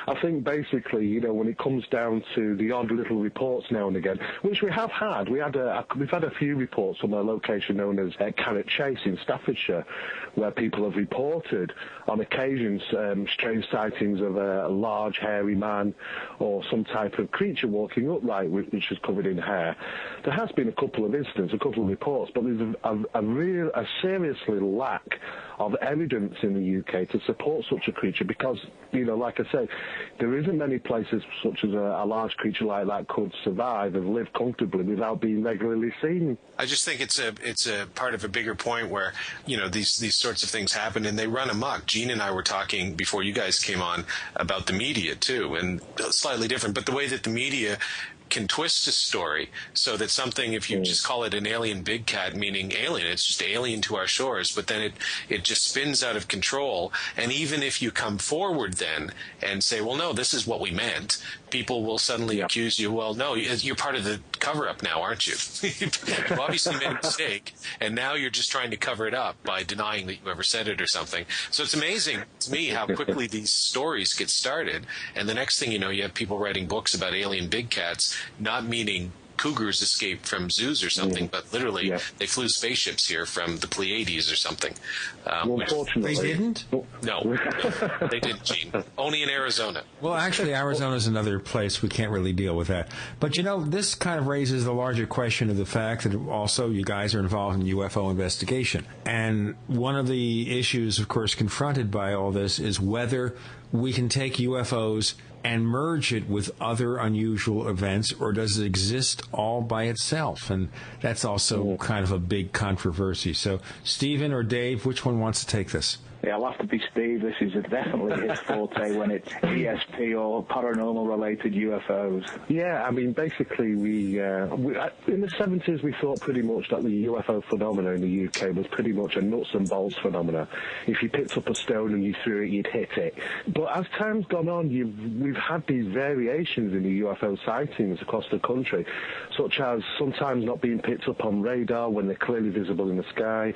I think basically, when it comes down to the odd little reports now and again, which we have had, we've had a few reports from a location known as Carrot Chase in Staffordshire, where people have reported on occasions strange sightings of a large hairy man or some type of creature walking upright which is covered in hair. There has been a couple of incidents, a couple of reports, but there's a serious lack of evidence in the UK to support such a creature, because, like I say, there isn't many places such as a large creature like that could survive and live comfortably without being regularly seen. I just think it's a part of a bigger point where, these sorts of things happen and they run amok. Gene and I were talking before you guys came on about the media too, and slightly different, but the way that the media can twist a story so that something, if you just call it an alien big cat, meaning alien, it's just alien to our shores, but then it just spins out of control. And even if you come forward then and say, well, no, this is what we meant, people will suddenly accuse you, well, no, you're part of the cover-up now, aren't you? You obviously made a mistake, and now you're just trying to cover it up by denying that you ever said it or something. So it's amazing to me how quickly these stories get started, and the next thing you know, you have people writing books about alien big cats, not meaning cougars escape from zoos or something, but literally they flew spaceships here from the Pleiades or something. Unfortunately, they didn't? No, they didn't, Gene. Only in Arizona. Well, actually, Arizona is another place we can't really deal with that. But, you know, this kind of raises the larger question of the fact that also you guys are involved in UFO investigation. And one of the issues, of course, confronted by all this is whether we can take UFOs and merge it with other unusual events, or does it exist all by itself? And that's also kind of a big controversy. So, Stephen or Dave, which one wants to take this? Yeah, I'll have to be Steve. This is definitely his forte when it's ESP or paranormal-related UFOs. Yeah, I mean, basically, we in the 70s, we thought pretty much that the UFO phenomena in the UK was pretty much a nuts and bolts phenomena. If you picked up a stone and you threw it, you'd hit it. But as time's gone on, we've had these variations in the UFO sightings across the country, such as sometimes not being picked up on radar when they're clearly visible in the sky,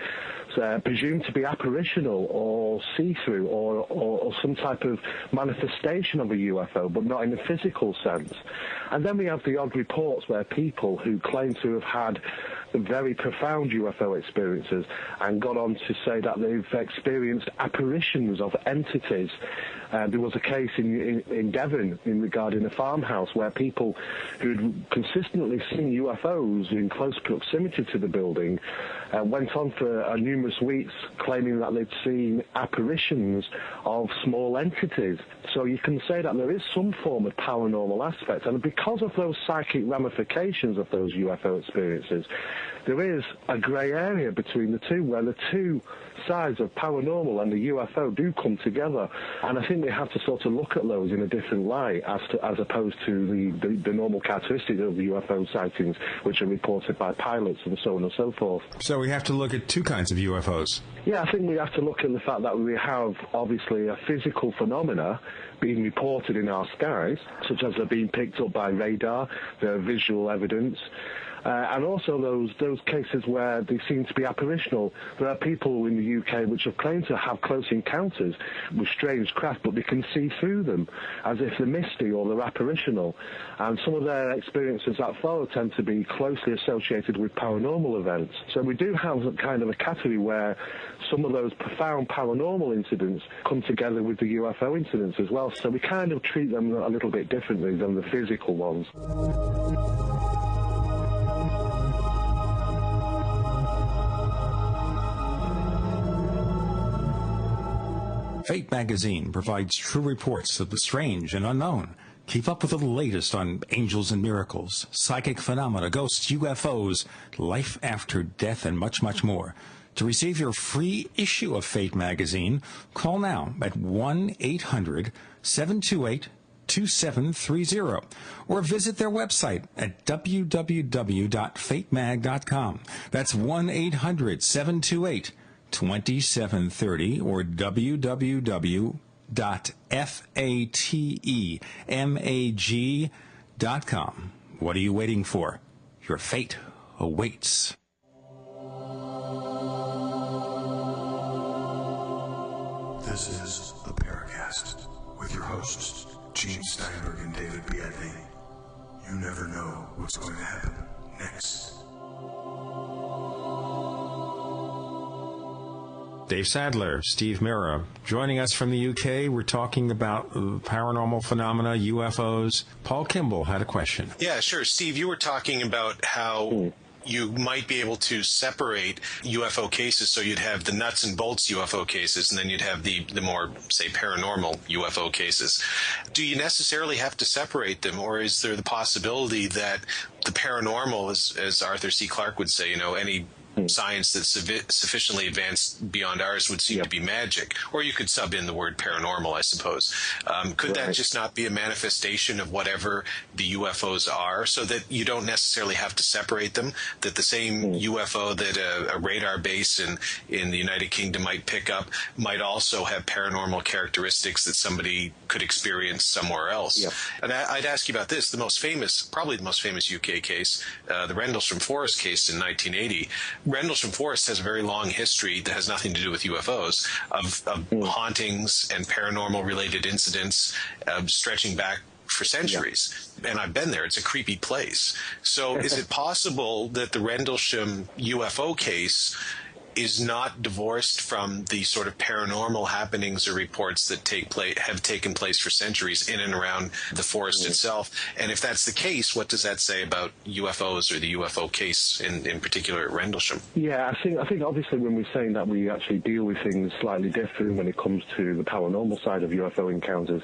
presumed to be apparitional or see-through or some type of manifestation of a UFO, but not in a physical sense. And then we have the odd reports where people who claim to have had very profound UFO experiences and got on to say that they've experienced apparitions of entities. There was a case in Devon regarding a farmhouse where people who'd consistently seen UFOs in close proximity to the building went on for numerous weeks claiming that they'd seen apparitions of small entities. So you can say that there is some form of paranormal aspect. And because of those psychic ramifications of those UFO experiences, there is a grey area between the two, where the two sides of paranormal and the UFO do come together. And I think we have to sort of look at those in a different light as opposed to the normal characteristics of the UFO sightings, which are reported by pilots and so on and so forth. So we have to look at two kinds of UFOs. Yeah, I think we have to look at the fact that we have, obviously, a physical phenomena being reported in our skies, such as they're being picked up by radar, there are visual evidence, and also those cases where they seem to be apparitional. There are people in the UK which have claimed to have close encounters with strange craft, but they can see through them as if they're misty or they're apparitional. And some of their experiences that follow tend to be closely associated with paranormal events. So we do have kind of a category where some of those profound paranormal incidents come together with the UFO incidents as well. So we kind of treat them a little bit differently than the physical ones. Fate magazine provides true reports of the strange and unknown. Keep up with the latest on angels and miracles, psychic phenomena, ghosts, UFOs, life after death, and much, much more. To receive your free issue of Fate magazine, call now at 1-800-728-2730 or visit their website at www.fatemag.com. That's 1-800-728-2730 or www.fatemag.com. What are you waiting for? Your fate awaits. This is the Paracast with your hosts, Gene Steinberg and David Biedney. You never know what's going to happen next. Dave Sadler, Steve Mera, joining us from the UK. We're talking about paranormal phenomena, UFOs. Paul Kimball had a question. Yeah, sure. Steve, you were talking about how you might be able to separate UFO cases, so you'd have the nuts and bolts UFO cases, and then you'd have the more, say, paranormal UFO cases. Do you necessarily have to separate them, or is there the possibility that the paranormal, as Arthur C. Clarke would say, any science that's sufficiently advanced beyond ours would seem to be magic? Or you could sub in the word paranormal, I suppose. Could that just not be a manifestation of whatever the UFOs are, so that you don't necessarily have to separate them, that the same UFO that a radar base in the United Kingdom might pick up might also have paranormal characteristics that somebody could experience somewhere else? And I'd ask you about this. Probably the most famous UK case, the Rendlesham Forest case in 1980. Rendlesham Forest has a very long history that has nothing to do with UFOs, of hauntings and paranormal related incidents stretching back for centuries. And I've been there. It's a creepy place. So is it possible that the Rendlesham UFO case is not divorced from the sort of paranormal happenings or reports that have taken place for centuries in and around the forest itself? And if that's the case, what does that say about UFOs or the UFO case in particular at Rendlesham? Yeah, I think obviously when we're saying that we actually deal with things slightly different when it comes to the paranormal side of UFO encounters,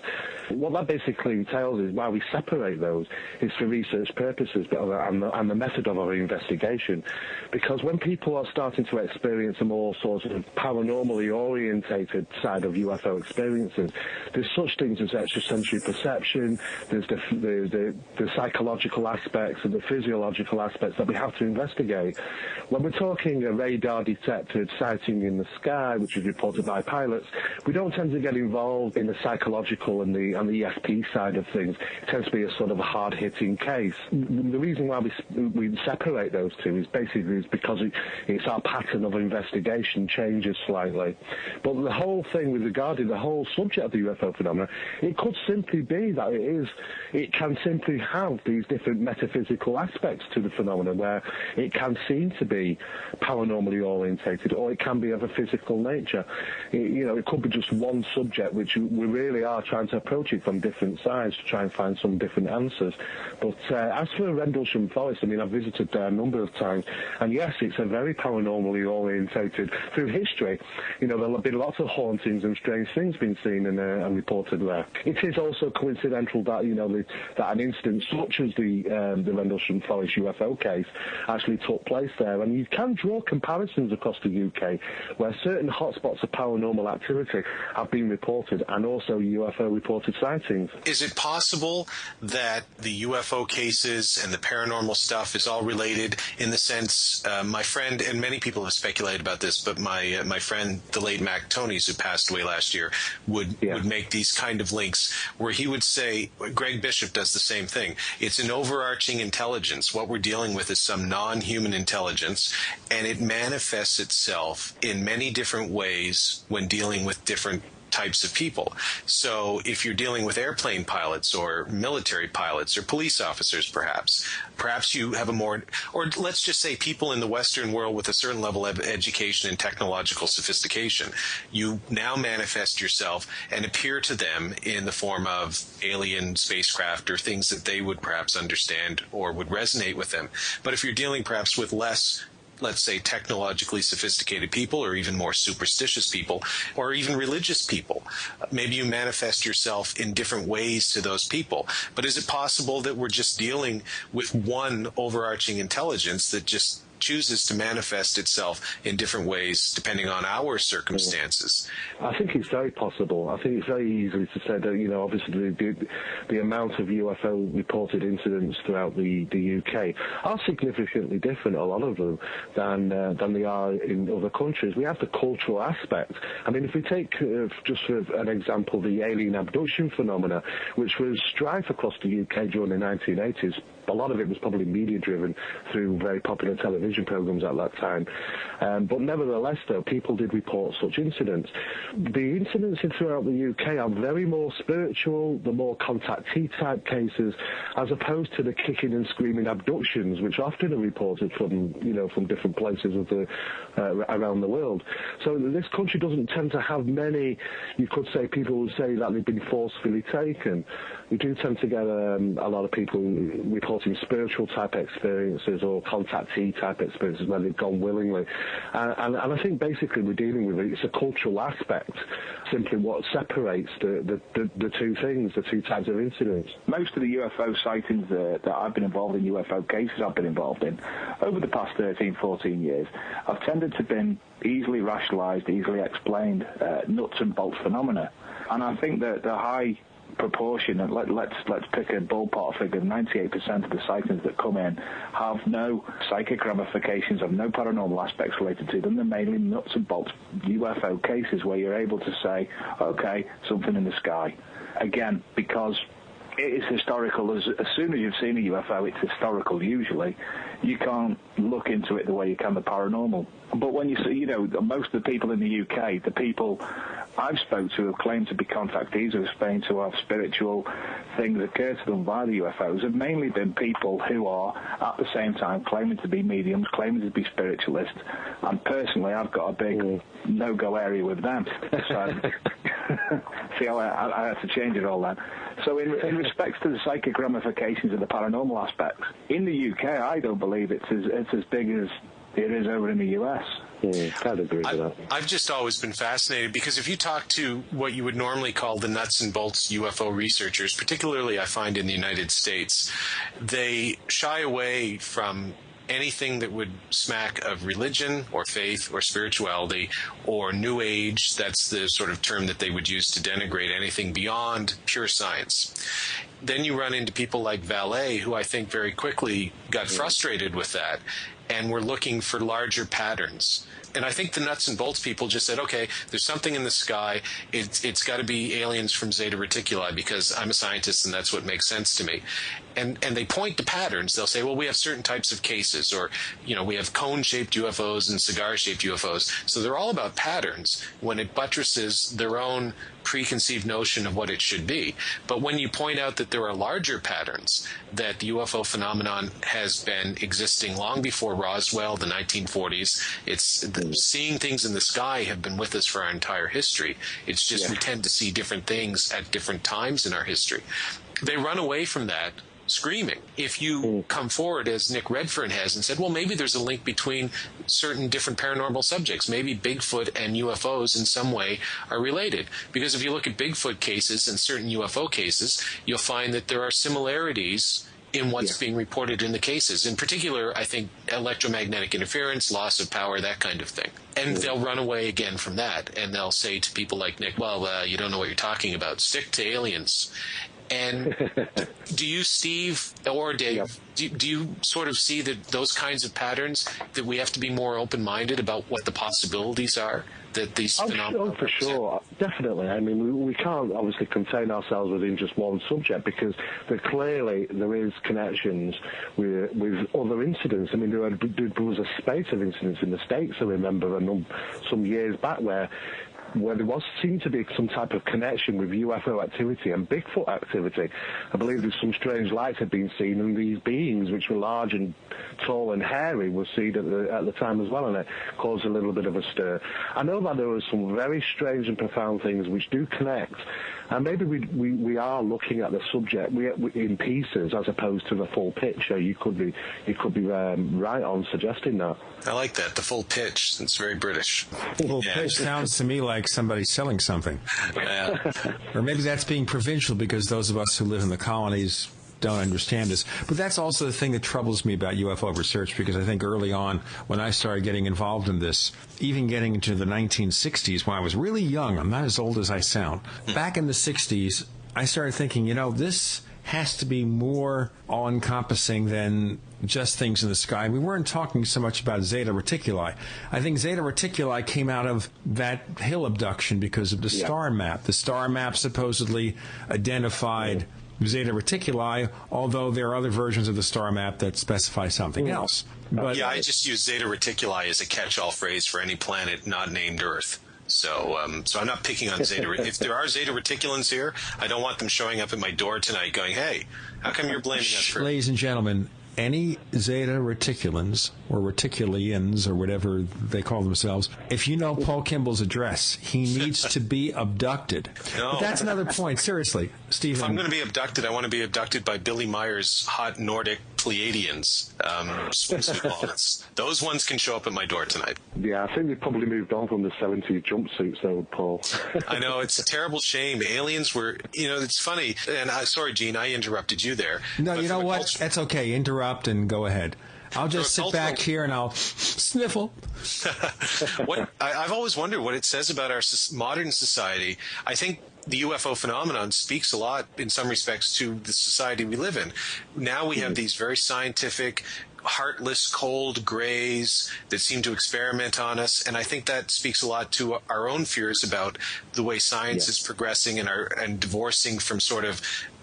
what that basically entails is why we separate those is for research purposes and the method of our investigation. Because when people are starting to experience a more sort of paranormally orientated side of UFO experiences, there's such things as extrasensory perception, there's the psychological aspects and the physiological aspects that we have to investigate. When we're talking a radar-detected sighting in the sky, which is reported by pilots, we don't tend to get involved in the psychological and the ESP side of things. It tends to be a sort of a hard-hitting case. The reason why we separate those two is basically because it's our pattern of investigation changes slightly. But the whole thing with regarding the whole subject of the UFO phenomena, it could simply be that it can simply have these different metaphysical aspects to the phenomena where it can seem to be paranormally orientated, or it can be of a physical nature. It could be just one subject, which we really are trying to approach it from different sides to try and find some different answers. But as for Rendlesham Forest, I mean, I've visited there a number of times, and yes, it's a very paranormally orientated. Through history, there have been lots of hauntings and strange things being seen and reported there. It is also coincidental that that an incident such as the Rendlesham Forest UFO case actually took place there, and you can draw comparisons across the UK where certain hotspots of paranormal activity have been reported, and also UFO reported sightings. Is it possible that the UFO cases and the paranormal stuff is all related in the sense, my friend, and many people have speculated about this, but my friend, the late Mac Tonys, who passed away last year, would make these kind of links where he would say, Greg Bishop does the same thing, it's an overarching intelligence. What we're dealing with is some non-human intelligence, and it manifests itself in many different ways when dealing with different types of people. So if you're dealing with airplane pilots or military pilots or police officers, perhaps you have a more, or let's just say people in the Western world with a certain level of education and technological sophistication, you now manifest yourself and appear to them in the form of alien spacecraft or things that they would perhaps understand or would resonate with them. But if you're dealing perhaps with less, let's say, technologically sophisticated people, or even more superstitious people, or even religious people, maybe you manifest yourself in different ways to those people. But is it possible that we're just dealing with one overarching intelligence that just chooses to manifest itself in different ways depending on our circumstances? I think it's very possible. I think it's very easy to say that, obviously the amount of UFO reported incidents throughout the UK are significantly different, a lot of them, than they are in other countries. We have the cultural aspect. I mean, if we take, just for an example, the alien abduction phenomena, which was strife across the UK during the 1980s, a lot of it was probably media-driven through very popular television programs at that time. But nevertheless, though, people did report such incidents. The incidents throughout the UK are very more spiritual, the more contactee-type cases, as opposed to the kicking and screaming abductions, which often are reported from different places around the world. So this country doesn't tend to have many, you could say, people who say that they've been forcefully taken. We do tend to get a lot of people reporting spiritual type experiences or contactee type experiences where they've gone willingly. And I think basically we're dealing with it's a cultural aspect, simply what separates the two things, the two types of incidents. Most of the UFO sightings that I've been involved in, UFO cases I've been involved in, over the past 13, 14 years, I've tended to been easily rationalised, easily explained, nuts and bolts phenomena. And I think that the high proportion, and let's pick a ballpark figure, 98% of the sightings that come in have no psychic ramifications, have no paranormal aspects related to them. They're mainly nuts and bolts UFO cases where you're able to say, okay, something in the sky. Again, because it is historical. As soon as you've seen a UFO, it's historical usually. You can't look into it the way you can the paranormal. But when you see, most of the people in the UK, the people I've spoke to have claimed to be contactees who have claimed to have spiritual things occur to them by the UFOs have mainly been people who are at the same time claiming to be mediums, claiming to be spiritualists, and personally I've got a big no-go area with them. So, see how I had to change it all then. So in respect to the psychic ramifications of the paranormal aspects, in the UK I don't believe it's as big as it is over in the US. I'd agree with that. I've just always been fascinated because if you talk to what you would normally call the nuts and bolts UFO researchers, particularly I find in the United States, they shy away from anything that would smack of religion or faith or spirituality or New Age. That's the sort of term that they would use to denigrate anything beyond pure science. Then you run into people like Vallée, who I think very quickly got frustrated with that and were looking for larger patterns. And I think the nuts and bolts people just said, okay, there's something in the sky. It's got to be aliens from Zeta Reticuli because I'm a scientist and that's what makes sense to me. And they point to patterns. They'll say, well, we have certain types of cases, or, we have cone-shaped UFOs and cigar-shaped UFOs. So they're all about patterns when it buttresses their own preconceived notion of what it should be. But when you point out that there are larger patterns, that the UFO phenomenon has been existing long before Roswell, the 1940s, seeing things in the sky have been with us for our entire history. It's just we tend to see different things at different times in our history. They run away from that screaming. If you come forward, as Nick Redfern has, and said, well, maybe there's a link between certain different paranormal subjects. Maybe Bigfoot and UFOs in some way are related. Because if you look at Bigfoot cases and certain UFO cases, you'll find that there are similarities in what's being reported in the cases. In particular, I think electromagnetic interference, loss of power, that kind of thing. And they'll run away again from that. And they'll say to people like Nick, well, you don't know what you're talking about. Stick to aliens. And do you, Steve or Dave, do you sort of see that those kinds of patterns, that we have to be more open-minded about what the possibilities are that these phenomena? Oh, for sure, definitely. I mean, we can't obviously contain ourselves within just one subject because there is connections with other incidents. I mean, there was a spate of incidents in the States, I remember, some years back where there seemed to be some type of connection with UFO activity and Bigfoot activity. I believe that some strange lights had been seen, and these beings, which were large and tall and hairy, were seen at the time as well, and it caused a little bit of a stir. I know that there were some very strange and profound things which do connect, and maybe we are looking at the subject in pieces as opposed to the full picture. You could be right on suggesting that. I like that, the full pitch. It's very British. Full pitch sounds to me like somebody's selling something. Yeah. Or maybe that's being provincial because those of us who live in the colonies don't understand this. But that's also the thing that troubles me about UFO research, because I think early on when I started getting involved in this, even getting into the 1960s when I was really young, I'm not as old as I sound, back in the 60s, I started thinking, this has to be more all-encompassing than just things in the sky. We weren't talking so much about Zeta Reticuli. I think Zeta Reticuli came out of that Hill abduction because of the star map. The star map supposedly identified Zeta Reticuli, although there are other versions of the star map that specify something else. But I just use Zeta Reticuli as a catch-all phrase for any planet not named Earth. So I'm not picking on Zeta. If there are Zeta Reticulans here, I don't want them showing up at my door tonight going, hey, how come you're blaming us for... Ladies and gentlemen, any Zeta Reticulans or Reticulians or whatever they call themselves, if you know Paul Kimball's address, he needs to be abducted. No. But that's another point. Seriously, Stephen. If I'm going to be abducted, I want to be abducted by Billy Meyer's hot Nordic Pleiadians swimsuit models. Those ones can show up at my door tonight. Yeah, I think they probably moved on from the 70s jumpsuits, though, Paul. I know, it's a terrible shame. Aliens were, it's funny. And sorry, Gene, I interrupted you there. No, you know what? That's okay. Interrupt and go ahead. I'll just sit back here and I'll sniffle. I've always wondered what it says about our modern society. I think the UFO phenomenon speaks a lot, in some respects, to the society we live in. Now we have these very scientific, heartless, cold grays that seem to experiment on us. And I think that speaks a lot to our own fears about the way science is progressing and divorcing from sort of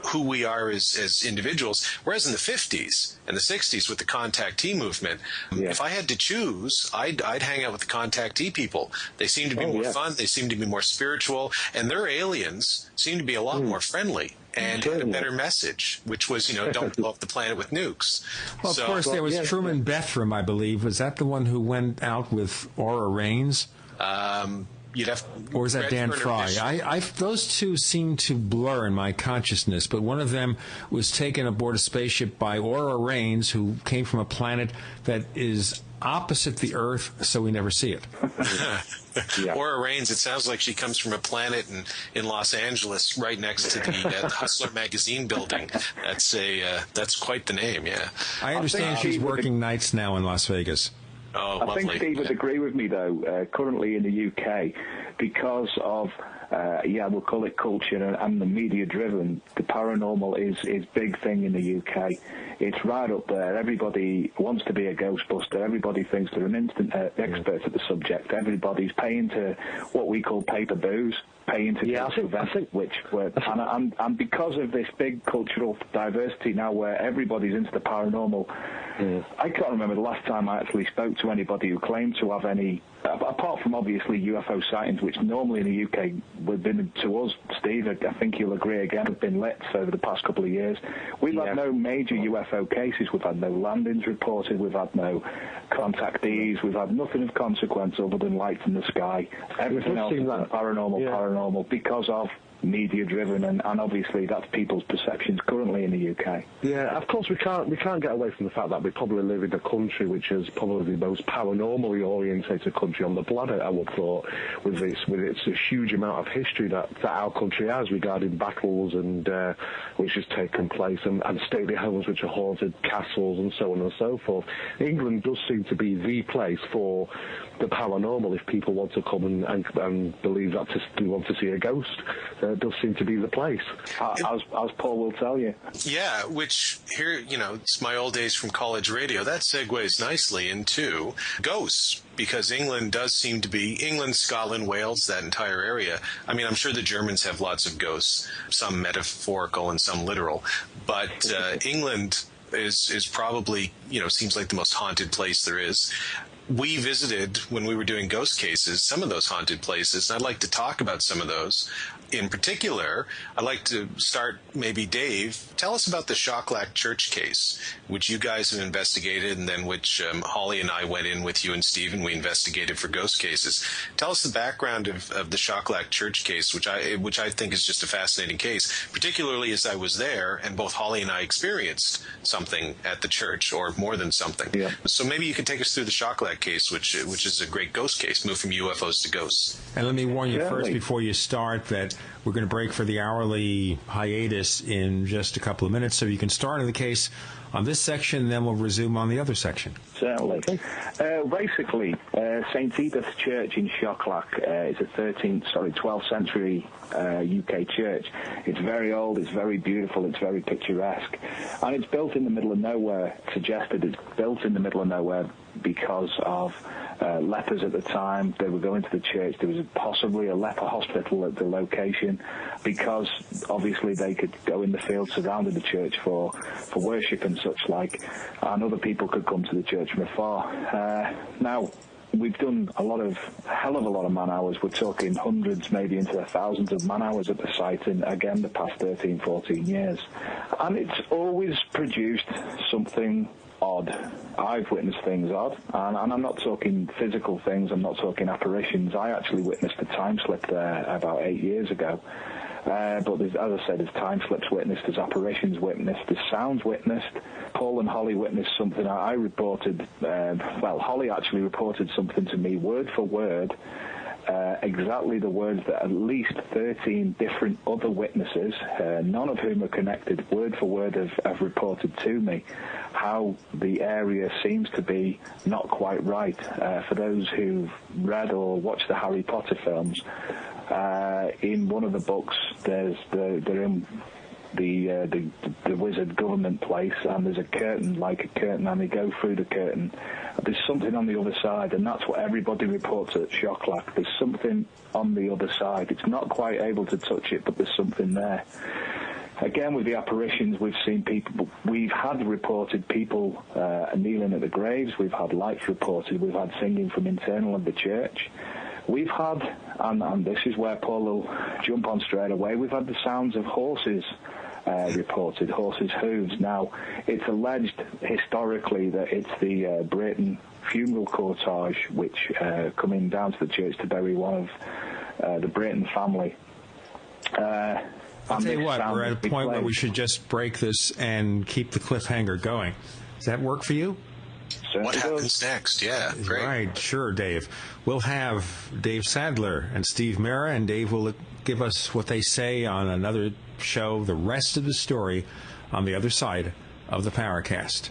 who we are as individuals. Whereas in the 50s and the 60s with the contactee movement, if I had to choose, I'd hang out with the contactee people. They seem to be more fun. They seem to be more spiritual. And their aliens seem to be a lot more friendly and had a better message, which was, don't blow up the planet with nukes. Well, of course, there was Truman Bethram, I believe. Was that the one who went out with Aura Raines? Or is that Dan Fry? Those two seem to blur in my consciousness, but one of them was taken aboard a spaceship by Aura Raines, who came from a planet that is opposite the Earth, so we never see it. Aura Raines, it sounds like she comes from a planet in Los Angeles, right next to the Hustler magazine building. That's quite the name, yeah. I understand she's working nights now in Las Vegas. Oh, I think Steve would agree with me, though, currently in the UK, because of, we'll call it culture and the media-driven, the paranormal is big thing in the UK. It's right up there. Everybody wants to be a Ghostbuster. Everybody thinks they're an instant expert at the subject. Everybody's paying to what we call paper booze, paying to and because of this big cultural diversity now where everybody's into the paranormal, I can't remember the last time I actually spoke to anybody who claimed to have any, apart from obviously UFO sightings, which normally in the UK would have been to us, Steve, I think you'll agree again, have been lit over the past couple of years. We've had no major UFO cases. We've had no landings reported. We've had no contactees. We've had nothing of consequence other than lights in the sky. Everything else is paranormal because of media-driven, and obviously that's people's perceptions currently in the UK. Yeah, of course we can't get away from the fact that we probably live in a country which is probably the most paranormally orientated country on the planet, I would have thought, with its huge amount of history that our country has regarding battles and which has taken place, and stately homes which are haunted, castles and so on and so forth. England does seem to be the place for the paranormal if people want to come and believe that they want to see a ghost. It does seem to be the place. As Paul will tell you. Yeah, which here, it's my old days from college radio. That segues nicely into ghosts, because England does seem to be, England, Scotland, Wales, that entire area. I mean, I'm sure the Germans have lots of ghosts, some metaphorical and some literal, but England is probably, seems like the most haunted place there is. We visited, when we were doing ghost cases, some of those haunted places, and I'd like to talk about some of those. In particular, I'd like to start, maybe Dave, tell us about the Shocklack Church case, which you guys have investigated, and then which Holly and I went in with you and Steve, and we investigated for ghost cases. Tell us the background of the Shocklack Church case, which I think is just a fascinating case, particularly as I was there, and both Holly and I experienced something at the church, or more than something. Yeah. So maybe you could take us through the Shocklack case, which is a great ghost case, moved from UFOs to ghosts. And let me warn you first, before you start, that we're going to break for the hourly hiatus in just a couple of minutes, so you can start in the case on this section, then we'll resume on the other section. Certainly. Basically, St. Edith's Church in Shocklack is a 12th century UK church. It's very old, it's very beautiful, it's very picturesque, and it's built in the middle of nowhere. Suggested it's built in the middle of nowhere because of lepers at the time. They were going to the church. There was possibly a leper hospital at the location, because obviously they could go in the field surrounding the church for worship and such like, and other people could come to the church from afar. Now, we've done a hell of a lot of man hours. We're talking hundreds, maybe into the thousands of man hours at the site in, again, the past 13, 14 years. And it's always produced something odd. I've witnessed things odd, and I'm not talking physical things, I'm not talking apparitions. I actually witnessed a time slip there about 8 years ago. But as I said, there's time slips witnessed, there's apparitions witnessed, there's sounds witnessed. Paul and Holly witnessed something I reported. Holly actually reported something to me word for word, exactly the words that at least 13 different other witnesses, none of whom are connected, word for word have reported to me, how the area seems to be not quite right. For those who've read or watched the Harry Potter films, in one of the books, they're in the wizard government place, and there's a curtain, like a curtain, and they go through the curtain. There's something on the other side, and that's what everybody reports at Shocklack. There's something on the other side. It's not quite able to touch it, but there's something there. Again, with the apparitions, we've seen people, we've had reported people kneeling at the graves, we've had lights reported, we've had singing from internal of the church. We've had, and this is where Paul will jump on straight away, we've had the sounds of horses reported, horses' hooves. Now, it's alleged historically that it's the Brayton funeral cortege which coming down to the church to bury one of the Brayton family. I'll tell you what, we're at a point where we should just break this and keep the cliffhanger going. Does that work for you? What happens next? Yeah, great. Right, sure, Dave. We'll have Dave Sadler and Steve Mera, and Dave will give us what they say on another show, the rest of the story on the other side of the Paracast.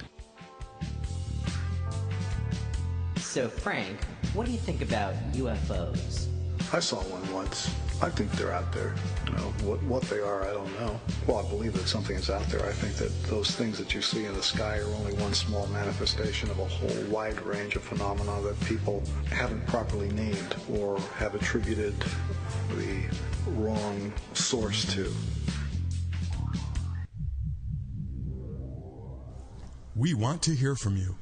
So, Frank, what do you think about UFOs? I saw one once. I think they're out there. You know, what they are, I don't know. Well, I believe that something is out there. I think that those things that you see in the sky are only one small manifestation of a whole wide range of phenomena that people haven't properly named or have attributed the wrong source to. We want to hear from you.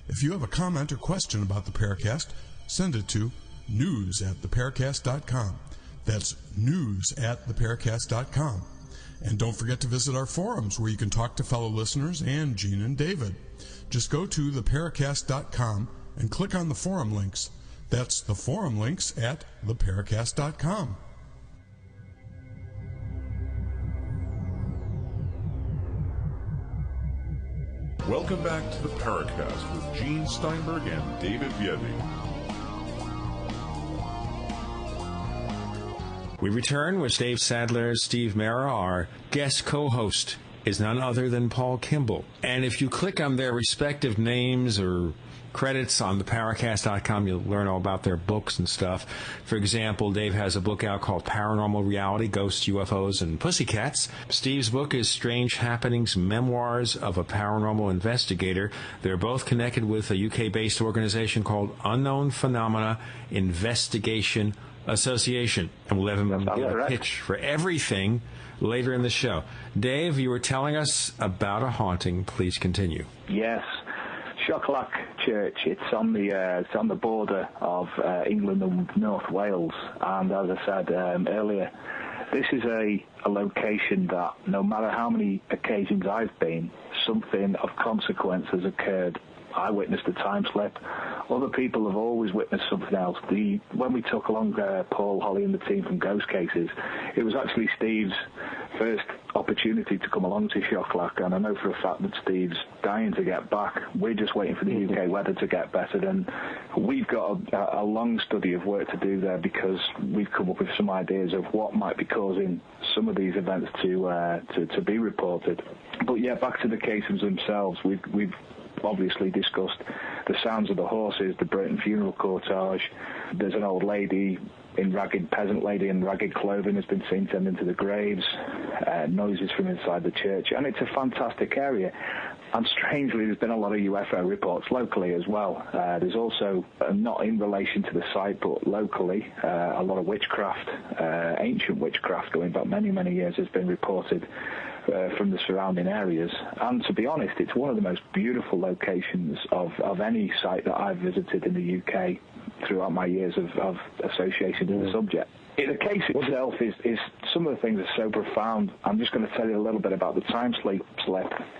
If you have a comment or question about the Paracast, send it to news@theparacast.com. That's news@theparacast.com. And don't forget to visit our forums where you can talk to fellow listeners and Gene and David. Just go to theparacast.com and click on the forum links. That's the forum links at theparacast.com. Welcome back to the Paracast with Gene Steinberg and David Biedny. We return with Dave Sadler, Steve Mera. Our guest co-host is none other than Paul Kimball. And if you click on their respective names or credits on theparacast.com, you'll learn all about their books and stuff. For example, Dave has a book out called Paranormal Reality, Ghosts, UFOs, and Pussy Cats. Steve's book is Strange Happenings, Memoirs of a Paranormal Investigator. They're both connected with a UK-based organization called Unknown Phenomena Investigation Association. And we'll have him give a pitch for everything later in the show. Dave, you were telling us about a haunting. Please continue. Yes. Shocklack Church, it's on the border of England and North Wales, and as I said earlier, this is a location that no matter how many occasions I've been, something of consequence has occurred. I witnessed a time slip. Other people have always witnessed something else. When we took along Paul, Holly and the team from Ghost Cases, it was actually Steve's first opportunity to come along to Shocklack, and I know for a fact that Steve's dying to get back. We're just waiting for the UK weather to get better, and we've got a long study of work to do there because we've come up with some ideas of what might be causing some of these events to be reported. But yeah, back to the cases themselves. We've obviously discussed the sounds of the horses, the Brayton funeral cortege. There's an old lady peasant lady in ragged clothing has been seen tending to the graves, noises from inside the church, and it's a fantastic area. And strangely, there's been a lot of UFO reports locally as well. There's also, not in relation to the site, but locally, a lot of witchcraft, ancient witchcraft going back many, many years has been reported from the surrounding areas. And to be honest, it's one of the most beautiful locations of any site that I've visited in the UK throughout my years of association with the subject. The case itself is some of the things are so profound. I'm just going to tell you a little bit about the time slip.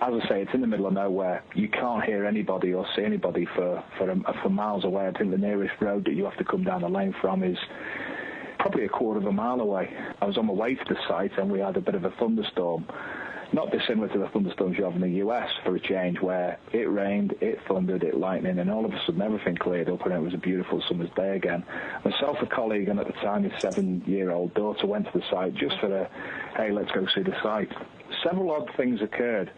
As I say, it's in the middle of nowhere. You can't hear anybody or see anybody for miles away. I think the nearest road that you have to come down the lane from is probably a quarter of a mile away. I was on my way to the site and we had a bit of a thunderstorm. Not dissimilar to the thunderstorms you have in the US for a change, where it rained, it thundered, it lightning, and all of a sudden everything cleared up and it was a beautiful summer's day again. Myself, a colleague, and at the time his 7-year-old daughter went to the site just for hey, let's go see the site. Several odd things occurred.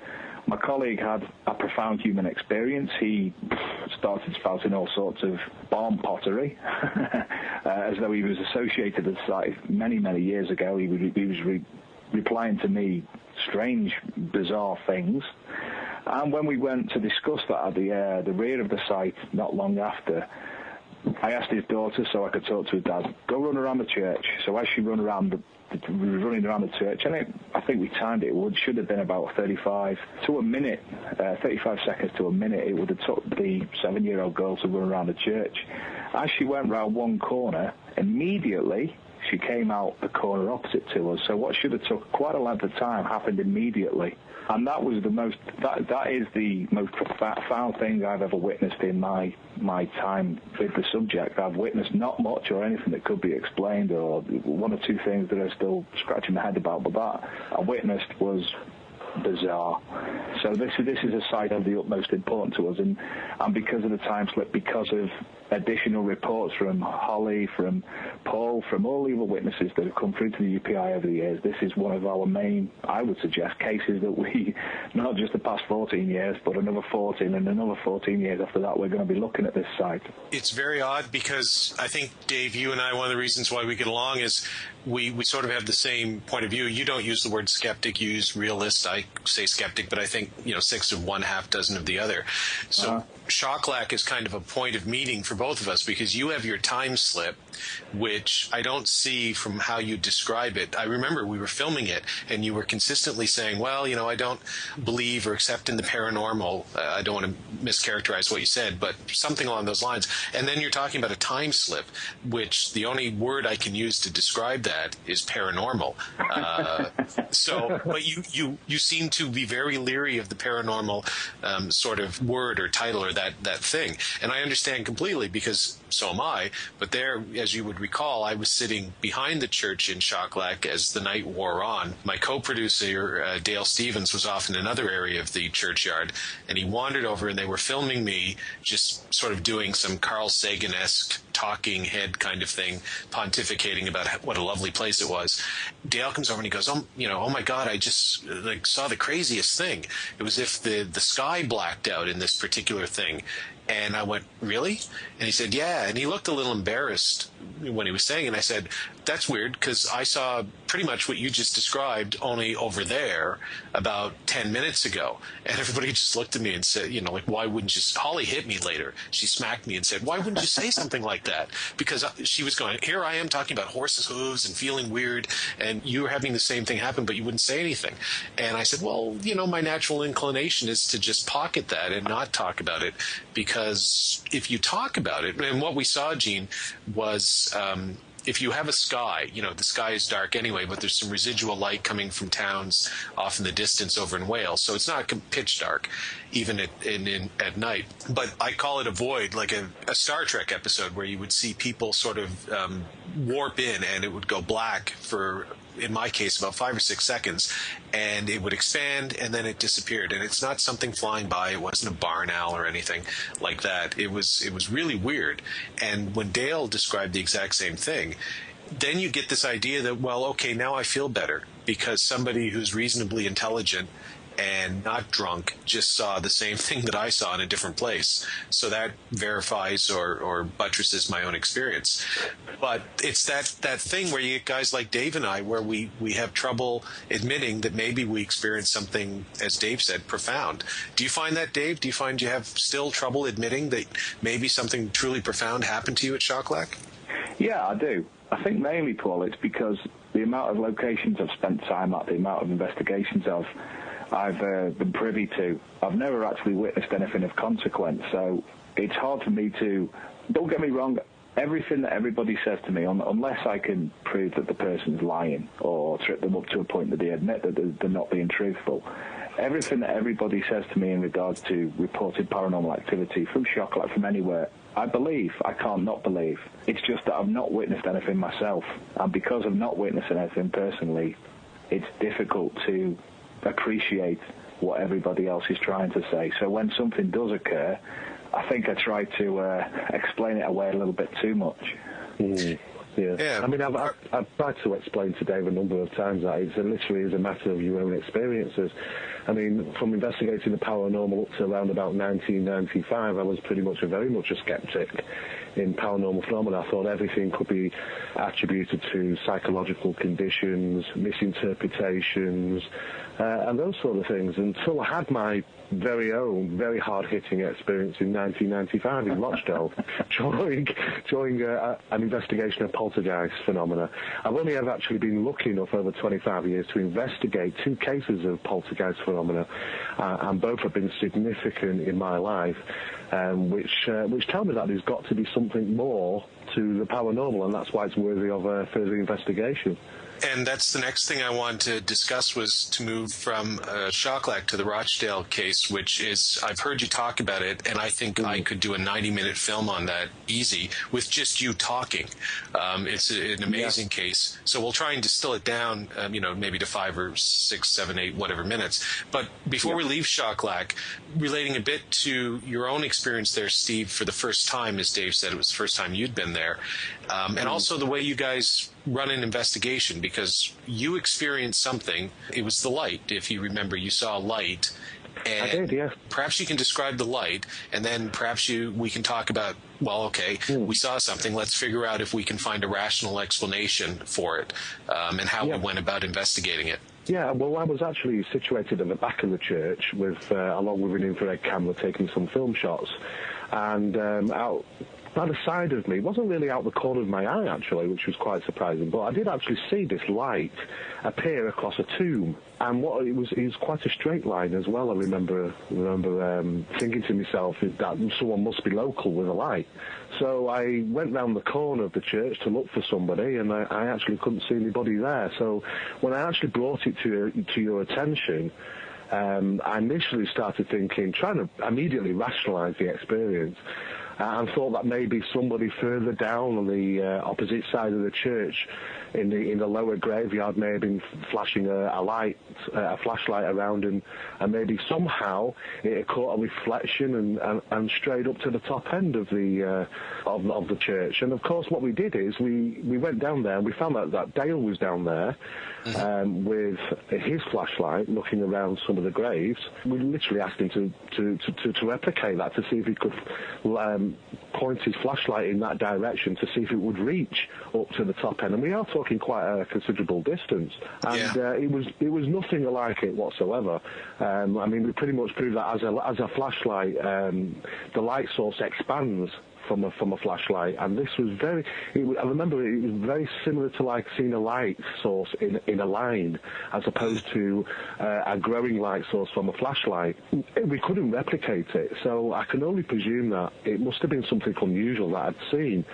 My colleague had a profound human experience. He started spouting all sorts of barn pottery, as though he was associated with the site many, many years ago. He was replying to me strange, bizarre things. And when we went to discuss that at the rear of the site not long after, I asked his daughter so I could talk to his dad, go run around the church. So as she ran around we were running around the church, and I think we timed it. It should have been about 35 to a minute, 35 seconds to a minute. It would have took the 7-year-old girl to run around the church. As she went round one corner, immediately she came out the corner opposite to us. So what should have took quite a length of time happened immediately. And that was that is the most profound thing I've ever witnessed in my time with the subject. I've witnessed not much or anything that could be explained, or one or two things that I'm still scratching my head about, but that I witnessed was bizarre. So this is a site of the utmost importance to us, and because of the time slip, because of additional reports from Holly, from Paul, from all the other witnesses that have come through to the UPI over the years, this is one of our main, I would suggest, cases that we, not just the past 14 years, but another 14 and another 14 years after that, we're going to be looking at this site. It's very odd because I think, Dave, you and I, one of the reasons why we get along is we sort of have the same point of view. You don't use the word skeptic, you use realist. I say skeptic, but I think, 6 of one, half dozen of the other. So Shocklack is kind of a point of meeting for both of us because you have your time slip, which I don't see from how you describe it. I remember we were filming it, and you were consistently saying, well, I don't believe or accept in the paranormal. I don't want to mischaracterize what you said, but something along those lines. And then you're talking about a time slip, which the only word I can use to describe that is paranormal. But you seem to be very leery of the paranormal sort of word or title or that thing. And I understand completely because so am I. But there, as you would recall, I was sitting behind the church in Shocklack as the night wore on. My co-producer, Dale Stevens, was off in another area of the churchyard, and he wandered over and they were filming me just sort of doing some Carl Sagan-esque talking head kind of thing, pontificating about what a lovely place it was. Dale comes over and he goes, oh my God, I just saw the craziest thing. It was as if the sky blacked out in this particular thing. And I went, really? And he said, yeah. And he looked a little embarrassed when he was saying it. And I said, that's weird because I saw pretty much what you just described only over there about 10 minutes ago. And everybody just looked at me and said, why wouldn't you? Holly hit me later. She smacked me and said, why wouldn't you say something like that? Because she was going, here I am talking about horses' hooves and feeling weird, and you were having the same thing happen, but you wouldn't say anything. And I said, well, my natural inclination is to just pocket that and not talk about it, because if you talk about it, and what we saw, Gene, was if you have a sky, the sky is dark anyway, but there's some residual light coming from towns off in the distance over in Wales, so it's not pitch dark, even at night. But I call it a void, like a Star Trek episode where you would see people sort of warp in, and it would go black for, in my case, about 5 or 6 seconds, and it would expand, and then it disappeared. And it's not something flying by. It wasn't a barn owl or anything like that. It was really weird. And when Dale described the exact same thing, then you get this idea that, well, okay, now I feel better because somebody who's reasonably intelligent and not drunk just saw the same thing that I saw in a different place. So that verifies or buttresses my own experience. But it's that thing where you get guys like Dave and I where we have trouble admitting that maybe we experienced something, as Dave said, profound. Do you find that, Dave? Do you find you have still trouble admitting that maybe something truly profound happened to you at Shocklack? Yeah, I do. I think mainly, Paul, it's because the amount of locations I've spent time at, the amount of investigations I've been privy to, I've never actually witnessed anything of consequence. So it's hard for me to, don't get me wrong, everything that everybody says to me, unless I can prove that the person's lying or trip them up to a point that they admit that they're not being truthful, everything that everybody says to me in regards to reported paranormal activity from Shocklack, from anywhere, I believe. I can't not believe. It's just that I've not witnessed anything myself. And because of not witnessing anything personally, it's difficult to appreciate what everybody else is trying to say. So when something does occur, I think I try to explain it away a little bit too much. Yeah. I mean, I've tried to explain to Dave a number of times that it literally is a matter of your own experiences. I mean, from investigating the paranormal up to around about 1995, I was pretty much very much a skeptic in paranormal phenomena. I thought everything could be attributed to psychological conditions, misinterpretations, and those sort of things, until I had my very own, very hard-hitting experience in 1995 in Rochdale during an investigation of poltergeist phenomena. I've only ever actually been lucky enough over 25 years to investigate 2 cases of poltergeist phenomena, and both have been significant in my life, which tell me that there's got to be something more to the paranormal, and that's why it's worthy of further investigation. And that's the next thing I wanted to discuss, was to move from Shoklack to the Rochdale case, which is, I've heard you talk about it, and I think I could do a 90-minute film on that easy with just you talking. It's an amazing case. So we'll try and distill it down, maybe to 5 or 6, 7, 8, whatever minutes. But before we leave Shoklack, relating a bit to your own experience there, Steve, for the first time, as Dave said, it was the first time you'd been there, and also the way you guys run an investigation, because you experienced something. It was the light. If you remember, you saw a light. And I did, yeah. Perhaps you can describe the light, and then perhaps we can talk about, we saw something. Let's figure out if we can find a rational explanation for it, and how we went about investigating it. Yeah, well, I was actually situated at the back of the church along with an infrared camera taking some film shots, and out by the side of me, it wasn't really out the corner of my eye actually, which was quite surprising, but I did actually see this light appear across a tomb, and it was quite a straight line as well. I remember thinking to myself that someone must be local with a light. So I went round the corner of the church to look for somebody, and I actually couldn't see anybody there. So when I actually brought it to your attention, I initially started thinking, trying to immediately rationalise the experience, and thought that maybe somebody further down on the opposite side of the church, in the lower graveyard, may have been flashing a flashlight around, and maybe somehow it caught a reflection and strayed up to the top end of the church. And of course, what we did is we went down there and we found that Dale was down there with his flashlight, looking around some of the graves. We literally asked him to replicate that, to see if he could point his flashlight in that direction, to see if it would reach up to the top end. And we are talking quite a considerable distance, and it was nothing like it whatsoever. I mean, we pretty much proved that as a flashlight, the light source expands from a flashlight, and this was I remember it was very similar to like seeing a light source in a line, as opposed to a growing light source from a flashlight. We couldn't replicate it, so I can only presume that it must have been something unusual that I'd seen.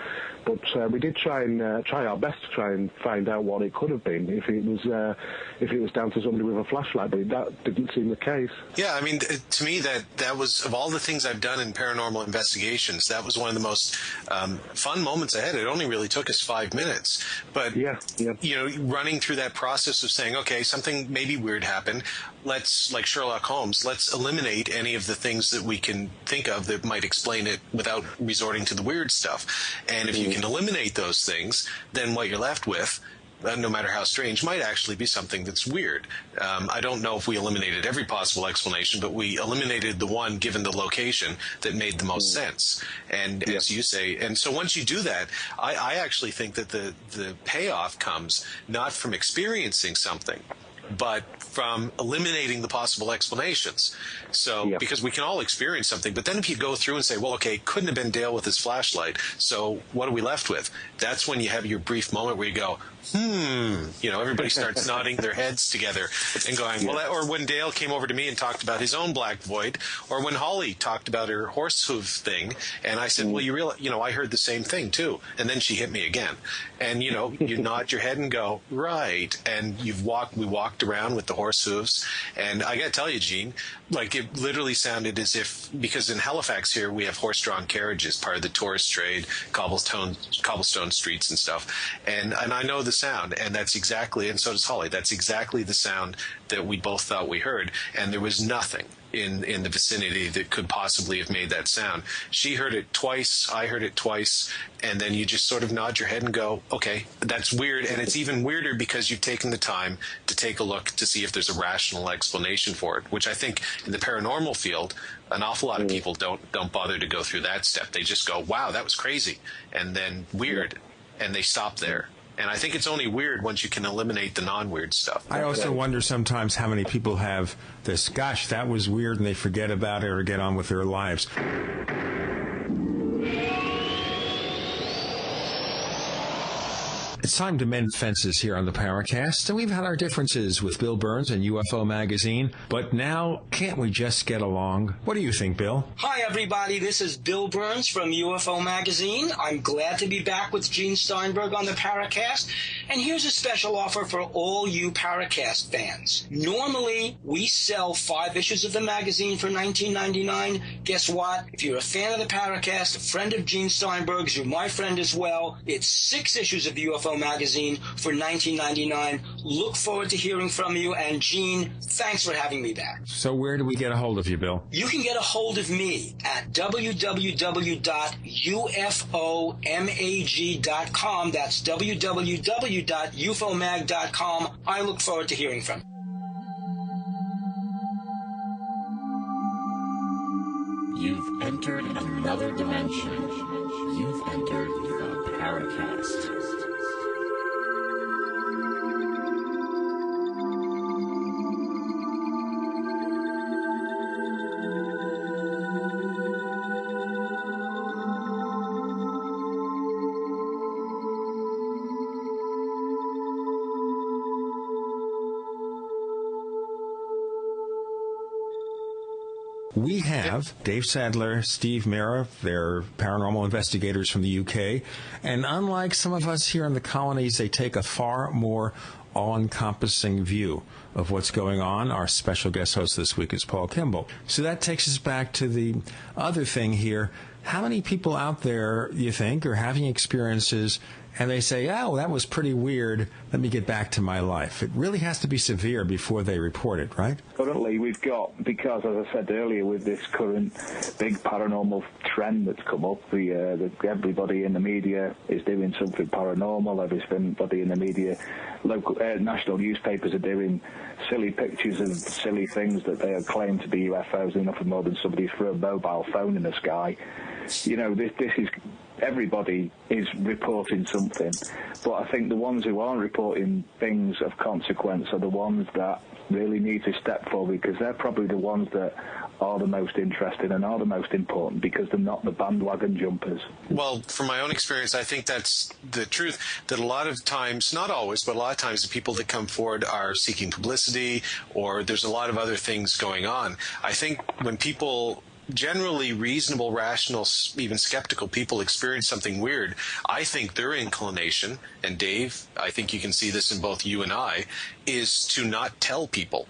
But we did try our best to try and find out what it could have been, if it was down to somebody with a flashlight, but that didn't seem the case. Yeah, I mean, to me, that was, of all the things I've done in paranormal investigations, that was one of the most fun moments I had. It only really took us 5 minutes, but running through that process of saying, okay, something maybe weird happened. Let's, like Sherlock Holmes, let's eliminate any of the things that we can think of that might explain it without resorting to the weird stuff. And if you can eliminate those things, then what you're left with, no matter how strange, might actually be something that's weird. I don't know if we eliminated every possible explanation, but we eliminated the one, given the location, that made the most sense. And as you say, and so once you do that, I actually think that the payoff comes not from experiencing something, but from eliminating the possible explanations. So, because we can all experience something, but then if you go through and say, well, okay, couldn't have been Dale with his flashlight, so what are we left with? That's when you have your brief moment where you go, everybody starts nodding their heads together and going, well, or when Dale came over to me and talked about his own black void, or when Holly talked about her horse hoof thing, and I said, well, you realize, I heard the same thing too. And then she hit me again. And, you nod your head and go, right. And we walked around with the horse hooves. And I got to tell you, Gene, like it literally sounded as if, because in Halifax here, we have horse-drawn carriages, part of the tourist trade, cobblestone streets and stuff. And I know the sound, and that's exactly, and so does Holly, that's exactly the sound that we both thought we heard, and there was nothing in the vicinity that could possibly have made that sound. She heard it twice, I heard it twice, and then you just sort of nod your head and go, okay, that's weird. And it's even weirder because you've taken the time to take a look to see if there's a rational explanation for it, which I think in the paranormal field, an awful lot of people don't bother to go through that step. They just go, wow, that was crazy, and then weird, and they stop there. And I think it's only weird once you can eliminate the non-weird stuff. I also wonder sometimes how many people have this, gosh, that was weird, and they forget about it or get on with their lives. It's time to mend fences here on the Paracast, and we've had our differences with Bill Burns and UFO Magazine, but now can't we just get along? What do you think, Bill? Hi, everybody. This is Bill Burns from UFO Magazine. I'm glad to be back with Gene Steinberg on the Paracast, and here's a special offer for all you Paracast fans. Normally, we sell 5 issues of the magazine for $19.99. Guess what? If you're a fan of the Paracast, a friend of Gene Steinberg's, you're my friend as well, it's 6 issues of UFO Magazine for $19.99. Look forward to hearing from you, and Gene, thanks for having me back. So where do we get a hold of you, Bill? You can get a hold of me at www.ufomag.com. That's www.ufomag.com. I look forward to hearing from you. You've entered another dimension. You've entered the Paracast. We have Dave Sadler, Steve Mera, they're paranormal investigators from the UK, and unlike some of us here in the colonies, they take a far more all-encompassing view of what's going on. Our special guest host this week is Paul Kimball. So that takes us back to the other thing here. How many people out there, you think, are having experiences and they say, oh, that was pretty weird, let me get back to my life? It really has to be severe before they report it, right? Currently, we've got, because as I said earlier, with this current big paranormal trend that's come up, everybody in the media is doing something paranormal, everybody in the media, local national newspapers are doing silly pictures of silly things that they claim to be UFOs, and nothing more than somebody threw a mobile phone in the sky. You know, this is... Everybody is reporting something, but I think the ones who aren't reporting things of consequence are the ones that really need to step forward, because they're probably the ones that are the most interesting and are the most important, because they're not the bandwagon jumpers. Well, from my own experience, I think that's the truth, that a lot of times, not always, but a lot of times the people that come forward are seeking publicity, or there's a lot of other things going on. I think when people... generally reasonable, rational, even skeptical people experience something weird, I think their inclination, and Dave, I think you can see this in both you and I, is to not tell people.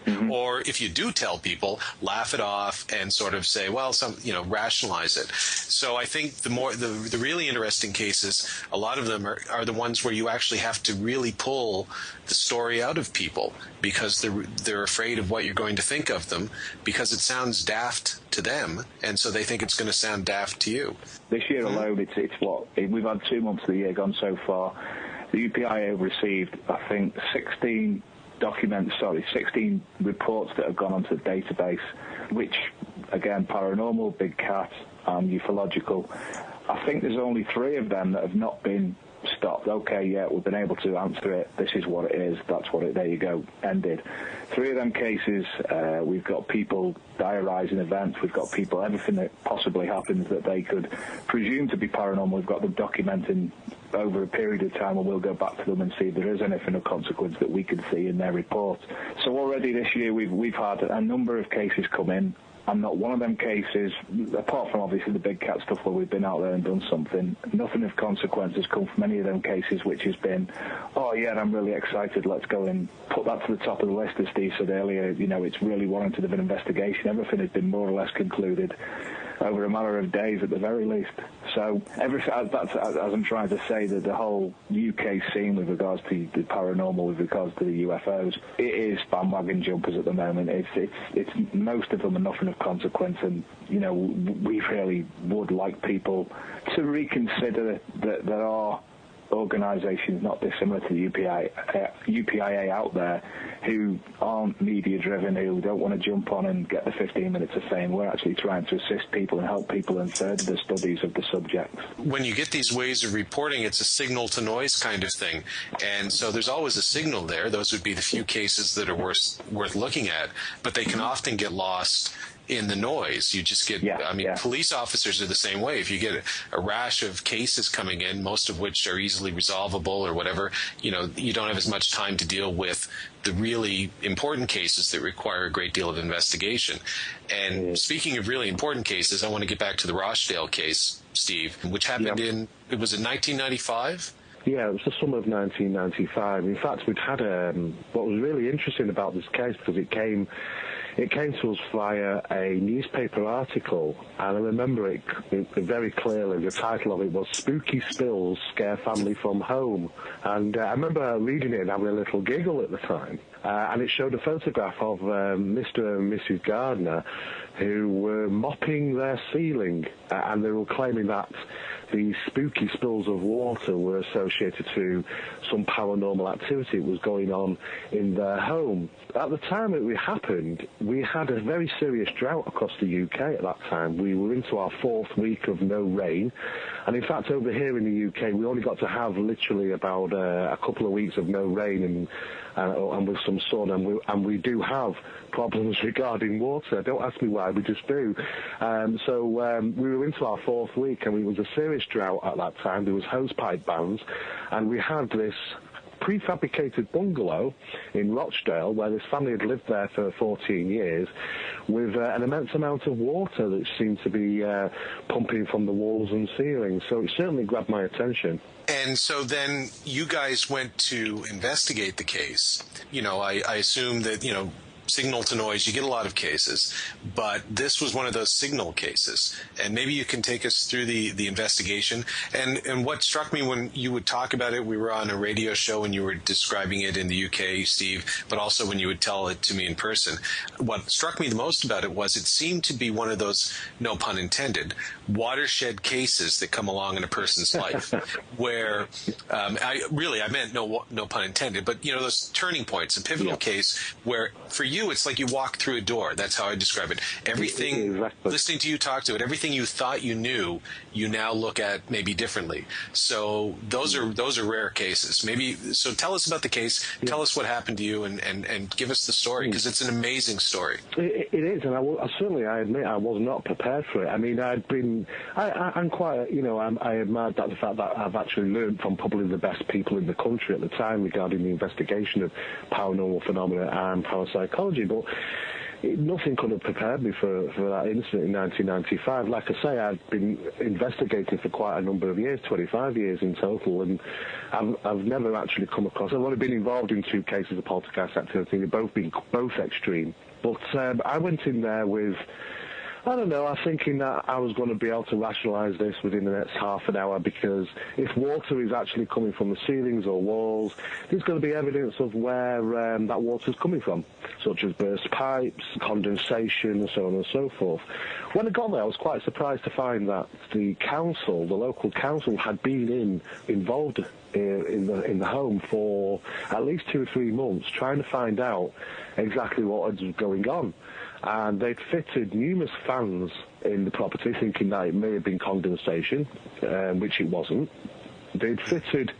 Mm-hmm. Or if you do tell people, laugh it off and sort of say, well, rationalize it. So I think the really interesting cases, a lot of them are the ones where you actually have to really pull the story out of people, because they're afraid of what you're going to think of them, because it sounds daft to them, and so they think it's going to sound daft to you. This year alone, we've had 2 months of the year gone so far. The UPIA have received, I think, 16 reports that have gone onto the database, which, again, paranormal, big cat, and ufological. I think there's only 3 of them that have not been stopped. Okay, yeah, we've been able to answer it. This is what it is. That's what it, there you go, ended. 3 of them cases, we've got people diarising events. We've got people, everything that possibly happens that they could presume to be paranormal, we've got them documenting over a period of time, and we'll go back to them and see if there is anything of consequence that we can see in their report. So already this year we've had a number of cases come in, and not one of them cases, apart from obviously the big cat stuff where we've been out there and done something, nothing of consequence has come from any of them cases, which has been, oh yeah, I'm really excited, let's go and put that to the top of the list, as Steve said earlier. You know, it's really warranted of an investigation. Everything has been more or less concluded. over a matter of days at the very least. So that's as I'm trying to say, that the whole UK scene with regards to the paranormal, with regards to the UFOs, it is bandwagon jumpers at the moment. It's most of them are nothing of consequence, and you know, we really would like people to reconsider that there are organisations not dissimilar to the UPIA out there who aren't media driven, who don't want to jump on and get the 15 minutes of fame. We're actually trying to assist people and help people in further the studies of the subjects. When you get these ways of reporting, it's a signal to noise kind of thing, and so there's always a signal there. Those would be the few cases that are worth looking at, but they can often get lost in the noise. You just get, police officers are the same way. If you get a rash of cases coming in, most of which are easily resolvable or whatever, you know, you don't have as much time to deal with the really important cases that require a great deal of investigation. And speaking of really important cases, I want to get back to the Rochdale case, Steve, which happened it was in 1995? Yeah, it was the summer of 1995. In fact, we'd had what was really interesting about this case, because it came to us via a newspaper article, and I remember it very clearly. The title of it was "Spooky Spills Scare Family from Home," and I remember reading it and having a little giggle at the time. And it showed a photograph of Mr. and Mrs. Gardner, who were mopping their ceiling, and they were claiming that the spooky spills of water were associated to some paranormal activity that was going on in their home. At the time it happened, we had a very serious drought across the UK at that time. We were into our 4th week of no rain, and in fact over here in the UK we only got to have literally about a couple of weeks of no rain and with some sun, and we do have problems regarding water. Don't ask me why, we just do. So we were into our 4th week, and it was a serious drought at that time. There was hosepipe bans, and we had this prefabricated bungalow in Rochdale where this family had lived there for 14 years with an immense amount of water that seemed to be pumping from the walls and ceilings. So it certainly grabbed my attention. And so then you guys went to investigate the case. You know, I assume that, you know, signal to noise, you get a lot of cases, but this was one of those signal cases. And maybe you can take us through the investigation. And what struck me when you would talk about it, we were on a radio show and you were describing it in the UK, Steve, but also when you would tell it to me in person. What struck me the most about it was it seemed to be one of those, no pun intended, watershed cases that come along in a person's life where, I meant no pun intended, but you know, those turning points, a pivotal case where for you, it's like you walk through a door. That's how I describe it. Everything, listening to you talk to it, everything you thought you knew, you now look at maybe differently. So those are rare cases. So tell us about the case. Tell us what happened to you, and give us the story, because it's an amazing story. It is, and I admit I was not prepared for it. I mean, I'm quite, you know, I admired the fact that I've actually learned from probably the best people in the country at the time regarding the investigation of paranormal phenomena and parapsychology. But nothing could have prepared me for that incident in 1995. Like I say, I'd been investigating for quite a number of years, 25 years in total, and I've never actually come across. I've only been involved in 2 cases of poltergeist activity. They've both been extreme. But I went in there with, I don't know, I was thinking that I was going to be able to rationalise this within the next half an hour, because if water is actually coming from the ceilings or walls, there's going to be evidence of where that water is coming from, such as burst pipes, condensation, and so on and so forth. When I got there, I was quite surprised to find that the local council, had been involved in the home for at least 2 or 3 months, trying to find out exactly what was going on. And they'd fitted numerous fans in the property, thinking that it may have been condensation, which it wasn't. They'd fitted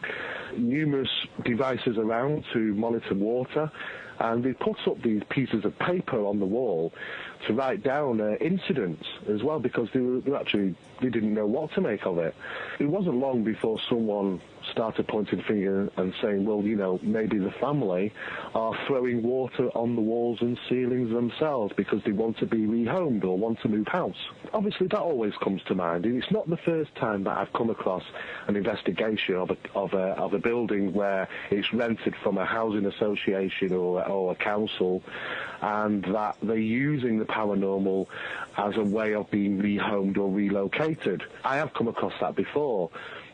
numerous devices around to monitor water, and they put up these pieces of paper on the wall to write down incidents as well, because they didn't know what to make of it. It wasn't long before someone started pointing the finger and saying, well, you know, maybe the family are throwing water on the walls and ceilings themselves because they want to be rehomed or want to move house. Obviously, that always comes to mind, and it's not the first time that I've come across an investigation of a building where it's rented from a housing association or or a council, and that they're using the paranormal as a way of being rehomed or relocated. I have come across that before.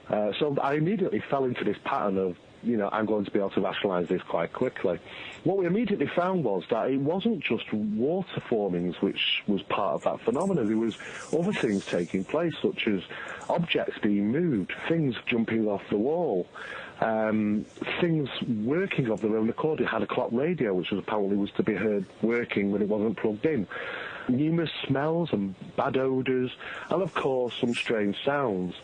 So I immediately fell into this pattern of, I'm going to be able to rationalize this quite quickly. What we immediately found was that it wasn't just water formings which was part of that phenomenon. There was other things taking place, such as objects being moved, things jumping off the wall, things working of their own accord. It had a clock radio, which apparently was to be heard working when it wasn't plugged in. Numerous smells and bad odours, and of course some strange sounds.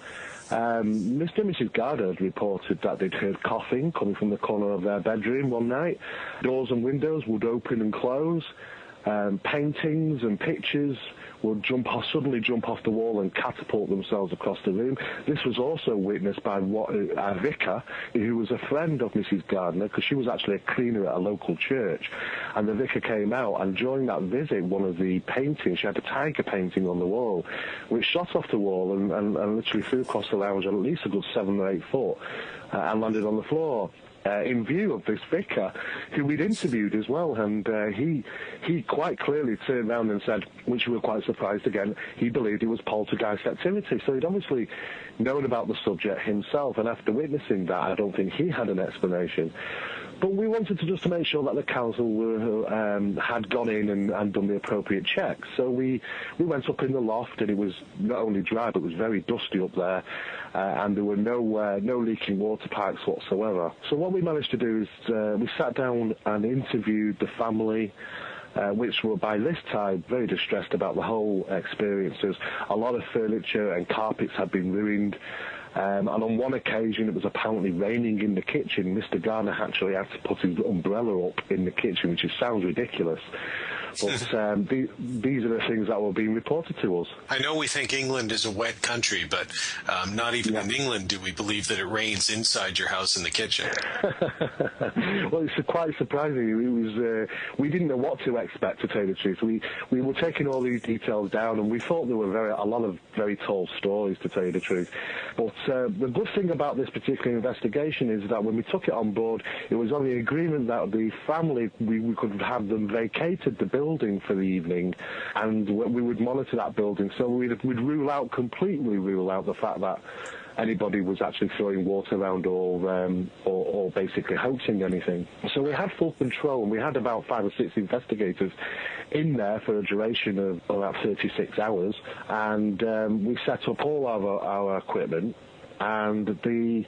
Mr. and Mrs. Gardner had reported that they'd heard coughing coming from the corner of their bedroom one night. Doors and windows would open and close. Paintings and pictures would suddenly jump off the wall and catapult themselves across the room. This was also witnessed by a vicar who was a friend of Mrs. Gardner, because she was actually a cleaner at a local church. And the vicar came out, and during that visit, one of the paintings, she had a tiger painting on the wall, which shot off the wall and literally flew across the lounge at least a good 7 or 8 foot and landed on the floor. In view of this vicar, who we'd interviewed as well, and he quite clearly turned around and said, which we were quite surprised again, he believed it was poltergeist activity. So he'd obviously known about the subject himself, and after witnessing that, I don't think he had an explanation. But we wanted to make sure that the council had gone in and done the appropriate checks. So we went up in the loft, and it was not only dry, but it was very dusty up there, and there were no leaking water pipes whatsoever. So what we managed to do is we sat down and interviewed the family, which were by this time very distressed about the whole experiences. A lot of furniture and carpets had been ruined. And on one occasion, it was apparently raining in the kitchen. Mr. Garner actually had to put his umbrella up in the kitchen, which sounds ridiculous. But these are the things that were being reported to us. I know we think England is a wet country, but not even in England do we believe that it rains inside your house in the kitchen. Well, it's quite surprising. It was we didn't know what to expect, to tell you the truth. We were taking all these details down, and we thought there were a lot of very tall stories, to tell you the truth. But the good thing about this particular investigation is that when we took it on board, it was on the agreement that the family, we could have them vacated the building for the evening, and we would monitor that building. So we'd completely rule out the fact that anybody was actually throwing water around or basically hoaxing anything. So we had full control, and we had about 5 or 6 investigators in there for a duration of about 36 hours, and we set up all our equipment, and the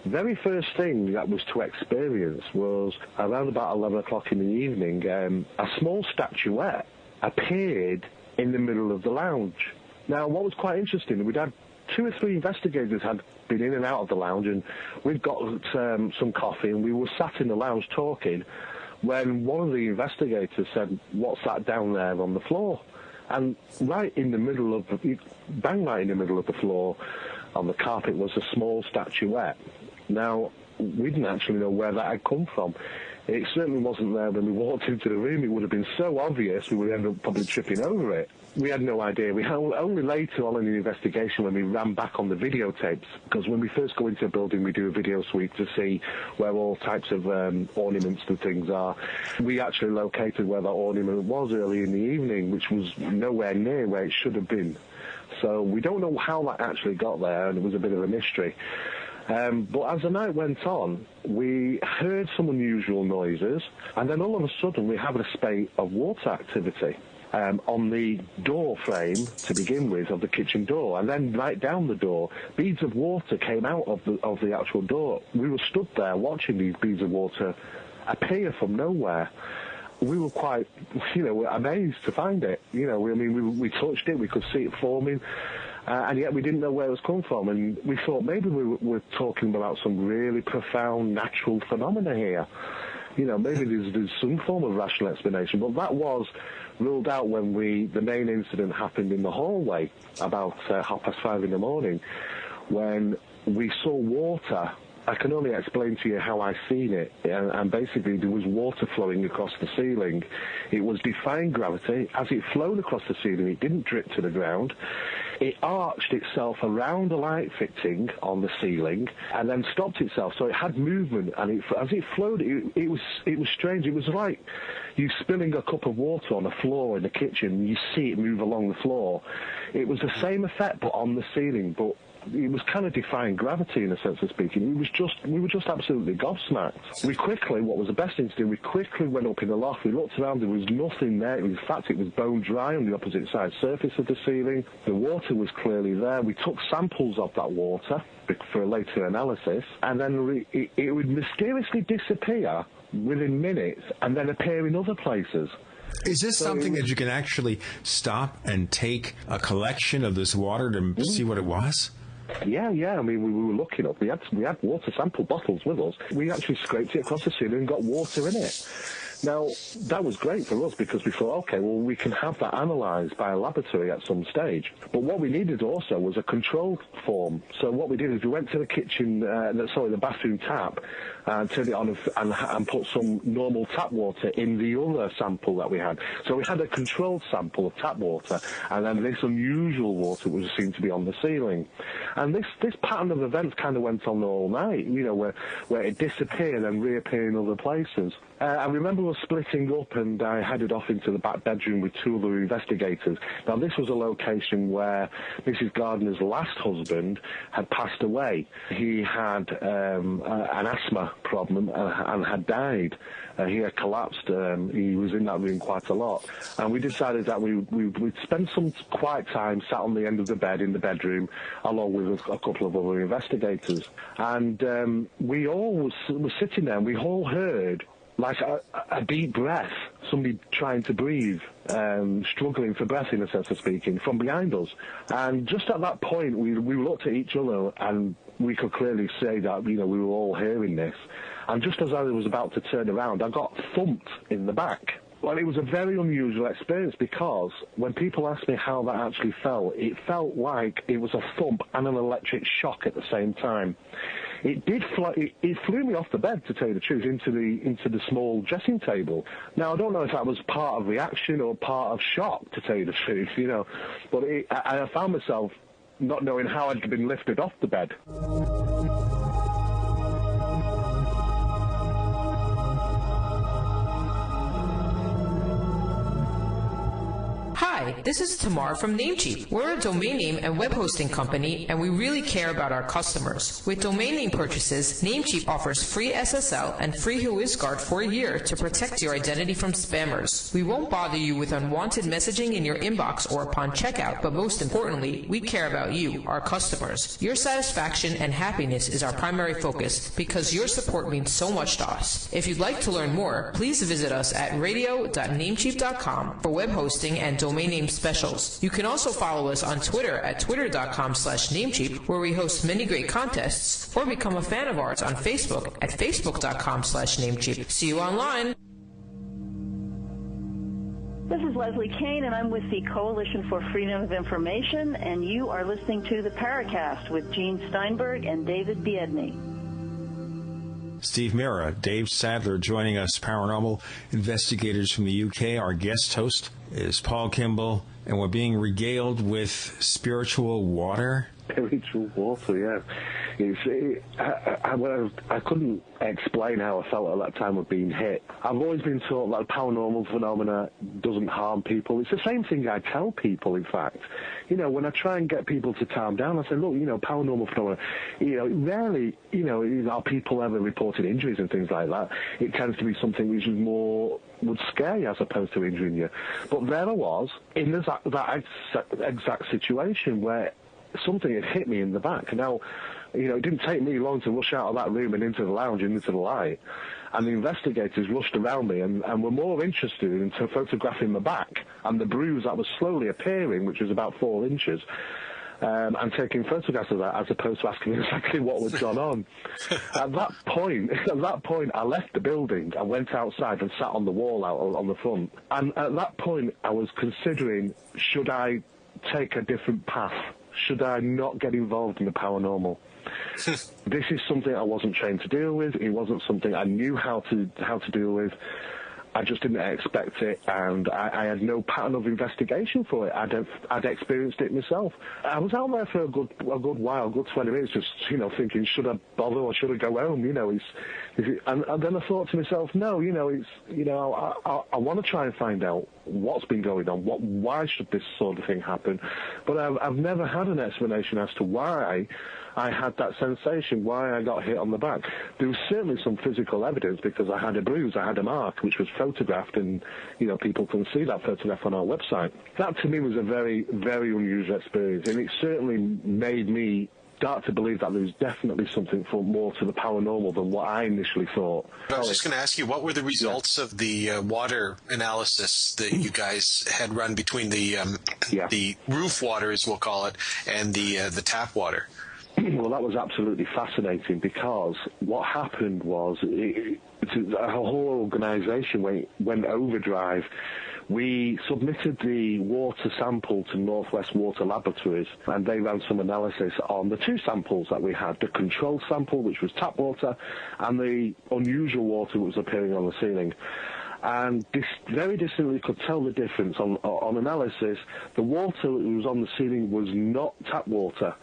very first thing that was to experience was around about 11 o'clock in the evening, a small statuette appeared in the middle of the lounge. Now, what was quite interesting, we'd had 2 or 3 investigators had been in and out of the lounge, and we'd got some coffee, and we were sat in the lounge talking when one of the investigators said, "What's that down there on the floor?" And right in the middle of the floor on the carpet was a small statuette. Now, we didn't actually know where that had come from. It certainly wasn't there when we walked into the room. It would have been so obvious we would end up probably tripping over it. We had no idea. We only later on in the investigation, when we ran back on the videotapes, because when we first go into a building, we do a video sweep to see where all types of ornaments and things are. We actually located where that ornament was early in the evening, which was nowhere near where it should have been. So we don't know how that actually got there, and it was a bit of a mystery. But as the night went on, we heard some unusual noises, and then all of a sudden we have a spate of water activity on the door frame to begin with of the kitchen door, and then right down the door, beads of water came out of the actual door. We were stood there watching these beads of water appear from nowhere. We were quite, amazed to find it. We touched it, we could see it forming. And yet we didn't know where it was coming from, and we thought maybe we were talking about some really profound natural phenomena here. Maybe there's some form of rational explanation, but that was ruled out when the main incident happened in the hallway about 5:30 in the morning, when we saw water. I can only explain to you how I seen it, and basically there was water flowing across the ceiling. It was defying gravity. As it flowed across the ceiling, it didn't drip to the ground. It arched itself around a light fitting on the ceiling and then stopped itself. So it had movement, and as it flowed, it was strange. It was like you spilling a cup of water on a floor in the kitchen, and you see it move along the floor. It was the same effect, but on the ceiling, but it was kind of defying gravity in a sense of speaking. We were just absolutely gobsmacked. What was the best thing to do, we quickly went up in the loft, we looked around, there was nothing there. In fact, it was bone dry on the opposite side surface of the ceiling. The water was clearly there. We took samples of that water for a later analysis, and then it would mysteriously disappear within minutes and then appear in other places. Is this something that you can actually stop and take a collection of this water to see what it was? Yeah. I mean, we were looking up. We had water sample bottles with us. We actually scraped it across the ceiling and got water in it. Now, that was great for us because we thought, okay, well, we can have that analysed by a laboratory at some stage. But what we needed also was a control form. So what we did is we went to the the bathroom tap, and turned it on and put some normal tap water in the other sample that we had. So we had a controlled sample of tap water, and then this unusual water which seemed to be on the ceiling. And this pattern of events kind of went on all night, where it disappeared and reappeared in other places. I remember us splitting up, and I headed off into the back bedroom with two other investigators. Now, this was a location where Mrs. Gardner's last husband had passed away. He had an asthma problem and had died. He had collapsed. He was in that room quite a lot. And we decided that we'd spend some quiet time sat on the end of the bed in the bedroom, along with a couple of other investigators. And we all were sitting there, and we all heard like a deep breath, somebody trying to breathe, struggling for breath in a sense of speaking, from behind us. And just at that point, we looked at each other, and we could clearly say that, we were all hearing this. And just as I was about to turn around, I got thumped in the back. Well, it was a very unusual experience because when people asked me how that actually felt, it felt like it was a thump and an electric shock at the same time. It flew me off the bed, to tell you the truth, into the small dressing table. Now, I don't know if that was part of reaction or part of shock, to tell you the truth, but I found myself not knowing how I'd been lifted off the bed. Hi, this is Tamar from Namecheap. We're a domain name and web hosting company, and we really care about our customers. With domain name purchases, Namecheap offers free SSL and free WhoisGuard for a year to protect your identity from spammers. We won't bother you with unwanted messaging in your inbox or upon checkout, but most importantly, we care about you, our customers. Your satisfaction and happiness is our primary focus because your support means so much to us. If you'd like to learn more, please visit us at radio.namecheap.com for web hosting and domain name specials. You can also follow us on Twitter at twitter.com/Namecheap, where we host many great contests, or become a fan of ours on Facebook at facebook.com/Namecheap. See you online. This is Leslie Kane, and I'm with the Coalition for Freedom of Information, and you are listening to the Paracast with Gene Steinberg and David Biedney. Steve Mera, Dave Sadler joining us, paranormal investigators from the UK. Our guest host is Paul Kimball, and we're being regaled with spiritual water. Spiritual water, yeah. I couldn't explain how I felt at that time of being hit. I've always been taught that paranormal phenomena doesn't harm people. It's the same thing I tell people, in fact. When I try and get people to calm down, I say, look, paranormal phenomena, rarely, are people ever reported injuries and things like that. It tends to be something which is more would scare you as opposed to injuring you. But there I was in that exact situation where something had hit me in the back. Now, it didn't take me long to rush out of that room and into the lounge and into the light. And the investigators rushed around me and were more interested in photographing my back and the bruise that was slowly appearing, which was about 4 inches, and taking photographs of that as opposed to asking exactly what was gone on. At that point, I left the building. I went outside and sat on the wall out on the front. And at that point, I was considering, should I take a different path? Should I not get involved in the paranormal? This is something I wasn't trained to deal with. It wasn't something I knew how to deal with. I just didn't expect it, and I had no pattern of investigation for it. I'd experienced it myself. I was out there for a good while, 20 minutes, just, you know, thinking, should I bother or should I go home? You know, and then I thought to myself, no, you know, I want to try and find out what's been going on, why should this sort of thing happen? But I've never had an explanation as to why I had that sensation, why I got hit on the back. There was certainly some physical evidence because I had a bruise, I had a mark, which was photographed, and, you know, people can see that photograph on our website. That to me was a very, very unusual experience, and it certainly made me start to believe that there's definitely something more to the paranormal than what I initially thought. I was just going to ask you, what were the results of the water analysis that you guys had run between the roof water, as we'll call it, and the tap water? Well, that was absolutely fascinating, because what happened was a whole organisation went overdrive. We submitted the water sample to Northwest Water Laboratories, and they ran some analysis on the two samples that we had, the controlled sample, which was tap water, and the unusual water that was appearing on the ceiling. And very distantly could tell the difference on analysis. The water that was on the ceiling was not tap water.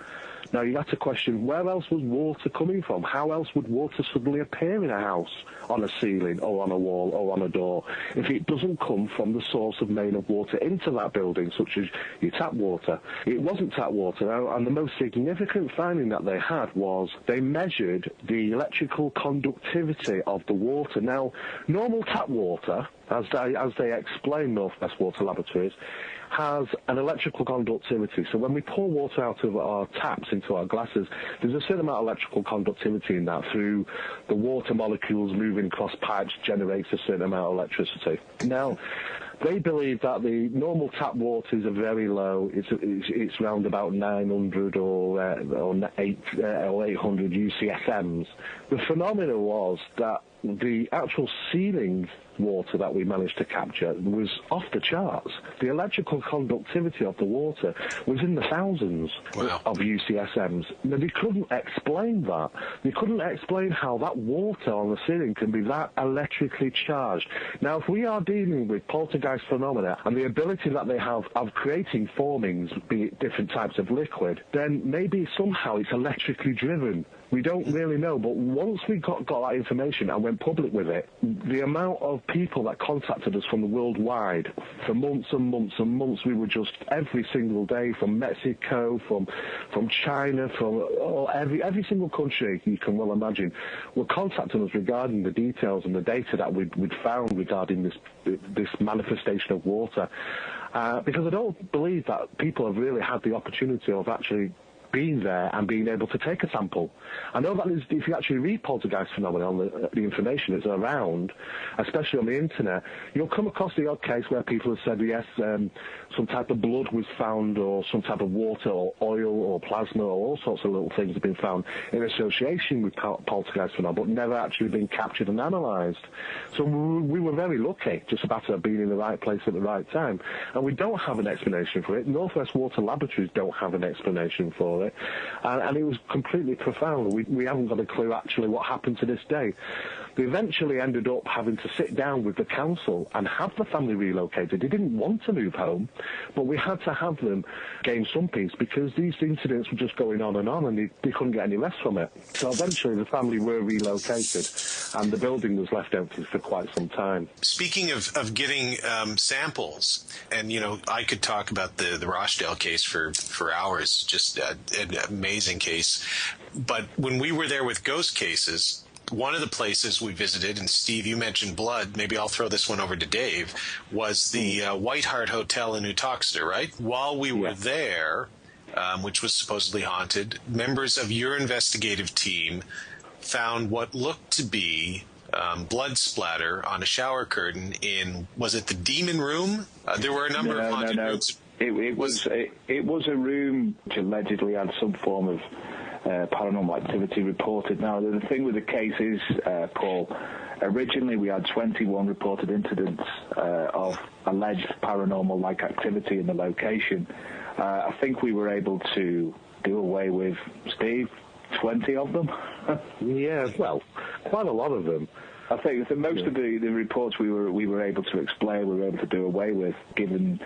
Now, you have to question, where else was water coming from? How else would water suddenly appear in a house, on a ceiling, or on a wall, or on a door, if it doesn't come from the source of main of water into that building, such as your tap water? It wasn't tap water, and the most significant finding that they had was they measured the electrical conductivity of the water. Now, normal tap water, as they explain, Northwest Water Laboratories, has an electrical conductivity. So when we pour water out of our taps into our glasses, there's a certain amount of electrical conductivity in that. Through the water molecules moving across pipes generates a certain amount of electricity. Now, they believe that the normal tap waters are very low. It's around about 900 or 800 UCSMs. The phenomenon was that the actual ceiling water that we managed to capture was off the charts. The electrical conductivity of the water was in the thousands of UCSMs. Now, they couldn't explain that. They couldn't explain how that water on the ceiling can be that electrically charged. Now, if we are dealing with poltergeist phenomena and the ability that they have of creating formings, be it different types of liquid, then maybe somehow it's electrically driven. We don't really know, but once we got that information and went public with it, the amount of people that contacted us from the worldwide for months and months and months, we were just every single day, from Mexico, from China, from every single country you can well imagine, were contacting us regarding the details and the data that we'd found regarding this manifestation of water. Because I don't believe that people have really had the opportunity of actually being there and being able to take a sample. I know that if you actually read poltergeist phenomena on the information that's around, especially on the internet, you'll come across the odd case where people have said, yes, some type of blood was found, or some type of water or oil or plasma, or all sorts of little things have been found in association with poltergeist phenomena, but never actually been captured and analysed. So we were very lucky just about to have been in the right place at the right time. And we don't have an explanation for it. Northwest Water Laboratories don't have an explanation for it. And it was completely profound. We haven't got a clue actually what happened to this day. They eventually ended up having to sit down with the council and have the family relocated. They didn't want to move home, but we had to have them gain some peace, because these incidents were just going on, and they couldn't get any rest from it. So eventually the family were relocated, and the building was left empty for quite some time. Speaking of getting samples, and, you know, I could talk about the Rochdale case for hours, just an amazing case. But when we were there with ghost cases, one of the places we visited, and Steve, you mentioned blood, maybe I'll throw this one over to Dave, was the White Hart Hotel in Uttoxeter, right? While we were there, which was supposedly haunted, members of your investigative team found what looked to be blood splatter on a shower curtain in, was it the Demon Room? There were a number of haunted rooms. It was a room which allegedly had some form of paranormal activity reported. Now, the thing with the case is, Paul, originally we had 21 reported incidents of alleged paranormal-like activity in the location. I think we were able to do away with, Steve, 20 of them? Yeah, well, quite a lot of them. I think that most of the reports we were able to explain, we were able to do away with, given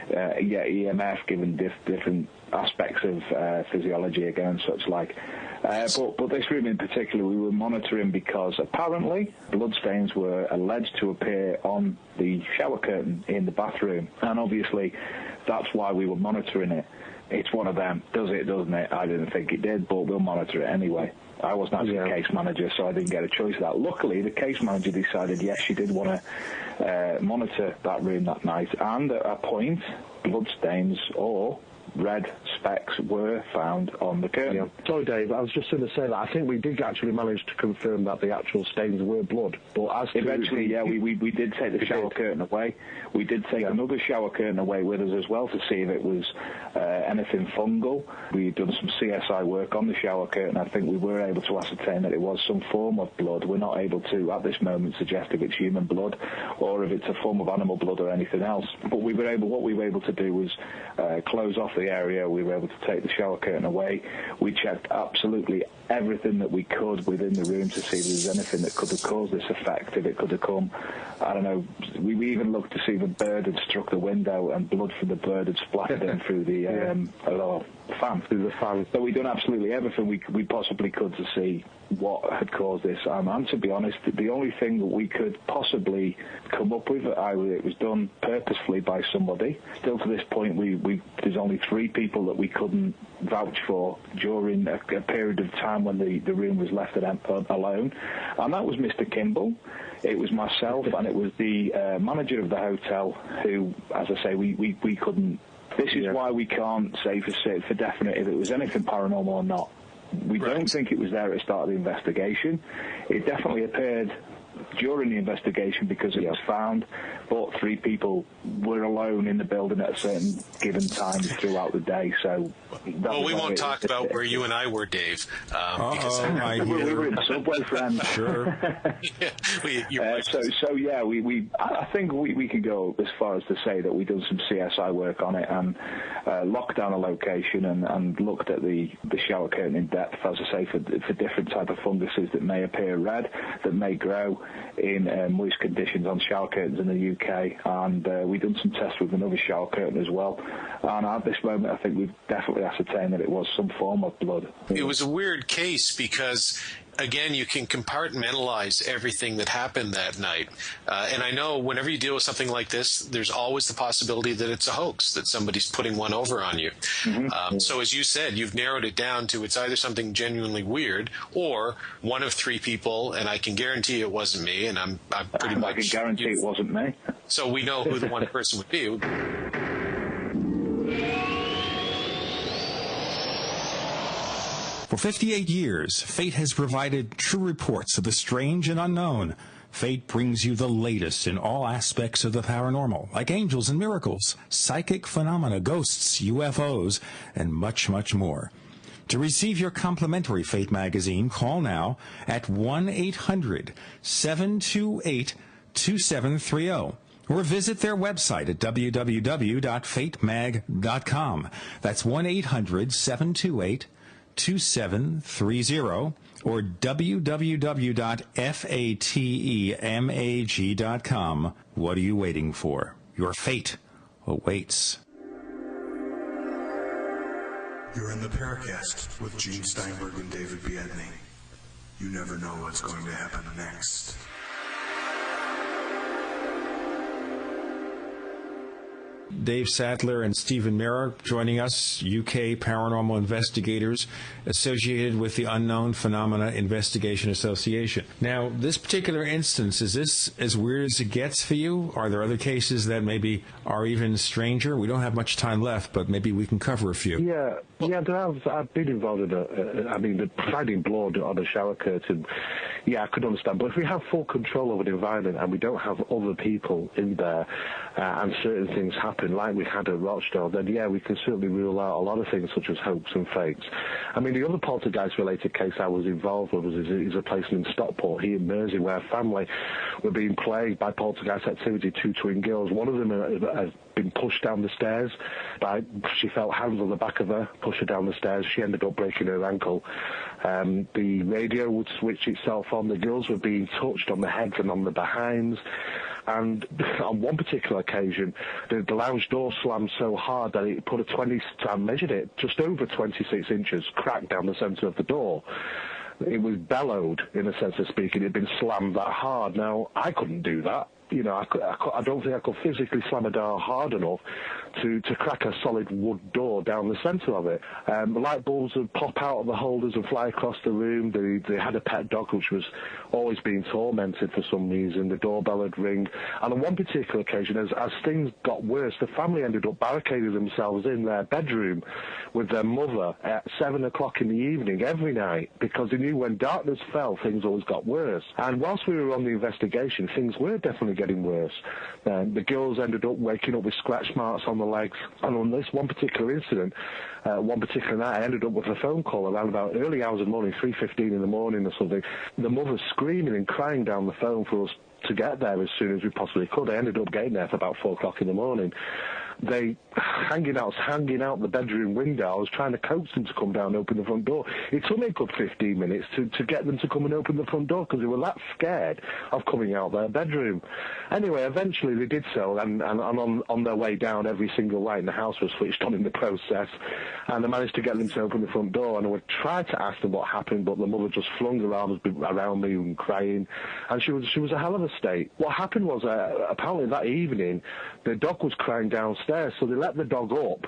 EMF, given different aspects of physiology again and such like. But this room in particular we were monitoring because apparently bloodstains were alleged to appear on the shower curtain in the bathroom, and obviously that's why we were monitoring it. It's one of them. Does it, doesn't it? I didn't think it did, but we'll monitor it anyway. I wasn't actually a case manager, so I didn't get a choice of that. Luckily, the case manager decided, yes, she did want to monitor that room that night, and at a point, bloodstains or red specks were found on the curtain. Yeah. Sorry, Dave, I was just going to say that I think we did actually manage to confirm that the actual stains were blood. But as eventually, we did take the shower curtain away. We did take another shower curtain away with us as well to see if it was anything fungal. We'd done some CSI work on the shower curtain. I think we were able to ascertain that it was some form of blood. We're not able to, at this moment, suggest if it's human blood or if it's a form of animal blood or anything else. But what we were able to do was close off the area. We were able to take the shower curtain away. We checked absolutely everything that we could within the room to see if there was anything that could have caused this effect, if it could have come. I don't know. We even looked to see if a bird had struck the window and blood from the bird had splattered in through the fan. Through the fan. So we'd done absolutely everything we possibly could to see what had caused this. And to be honest, the only thing that we could possibly come up with, it was done purposefully by somebody. Still to this point, there's only 3 people that we couldn't vouch for during a period of time when the room was left alone. And that was Mr. Kimball. It was myself, and it was the manager of the hotel who, as I say, we couldn't. This is why we can't say for definite if it was anything paranormal or not. We don't think it was there at the start of the investigation. It definitely appeared during the investigation because it was found, but 3 people were alone in the building at a certain given time throughohout the day. So, well, we won't talk about where you and I were, Dave. Because we were in the subway, friends. Sure. I think we can go as far as to say that we done some CSI work on it and locked down a location and looked at the shower curtain in depth, as I say, for different type of funguses that may appear red, that may grow in moist conditions on shower curtains in the UK, and we've done some tests with another shower curtain as well, and at this moment I think we've definitely ascertained that it was some form of blood. It was a weird case because, again, you can compartmentalize everything that happened that night. And I know whenever you deal with something like this, there's always the possibility that it's a hoax, that somebody's putting one over on you. Mm-hmm. So as you said, you've narrowed it down to it's either something genuinely weird or one of 3 people, and I can guarantee it wasn't me, and I'm pretty much... I can guarantee it wasn't me. So we know who the one person would be. For 58 years, Fate has provided true reports of the strange and unknown. Fate brings you the latest in all aspects of the paranormal, like angels and miracles, psychic phenomena, ghosts, UFOs, and much, much more. To receive your complimentary Fate magazine, call now at 1-800-728-2730 or visit their website at www.fatemag.com. That's 1-800-728-2730 or www.fatemag.com. What are you waiting for? Your fate awaits. You're in the Paracast with Gene Steinberg and David Biedney. You never know what's going to happen next. Dave Sadler and Steve Mera joining us, UK paranormal investigators associated with the Unknown Phenomena Investigation Association. Now, this particular instance, is this as weird as it gets for you? Are there other cases that maybe are even stranger? We don't have much time left, but maybe we can cover a few. Yeah, there have. I've been involved in finding blood on a shower curtain. Yeah, I could understand. But if we have full control over the environment and we don't have other people in there and certain things happen, happen like we had at Rochdale, then yeah, we can certainly rule out a lot of things such as hoax and fakes. I mean, the other poltergeist-related case I was involved with is a place in Stockport here in Mersey where a family were being plagued by poltergeist activity, 2 twin girls. One of them has been pushed down the stairs. She felt hands on the back of her, push her down the stairs. She ended up breaking her ankle. The radio would switch itself on. The girls were being touched on the heads and on the behinds. And on one particular occasion, the lounge door slammed so hard that it put I measured it, just over 26 inches, crack down the centre of the door. It was bellowed, in a sense of speaking. It had been slammed that hard. Now, I couldn't do that. You know, I don't think I could physically slam a door hard enough to crack a solid wood door down the centre of it. The light bulbs would pop out of the holders and fly across the room. They had a pet dog which was always being tormented for some reason. The doorbell would ring. And on one particular occasion, as things got worse, the family ended up barricading themselves in their bedroom with their mother at 7 o'clock in the evening every night, because they knew when darkness fell, things always got worse. And whilst we were on the investigation, things were definitely getting worse. The girls ended up waking up with scratch marks on the legs, and on this one particular incident, one particular night, I ended up with a phone call around about early hours of the morning, 3:15 in the morning or something. The mother screaming and crying down the phone for us to get there as soon as we possibly could. I ended up getting there for about 4 o'clock in the morning. They hanging out the bedroom window. I was trying to coax them to come down and open the front door. It took me a good 15 minutes to get them to come and open the front door because they were that scared of coming out their bedroom. Anyway, eventually they did so, and on their way down, every single light in the house was switched on in the process, and I managed to get them to open the front door, and I would try to ask them what happened, but the mother just flung her arms around me and crying, and she was a hell of a state. What happened was, apparently that evening, the dog was crying downstairs, so they let the dog up,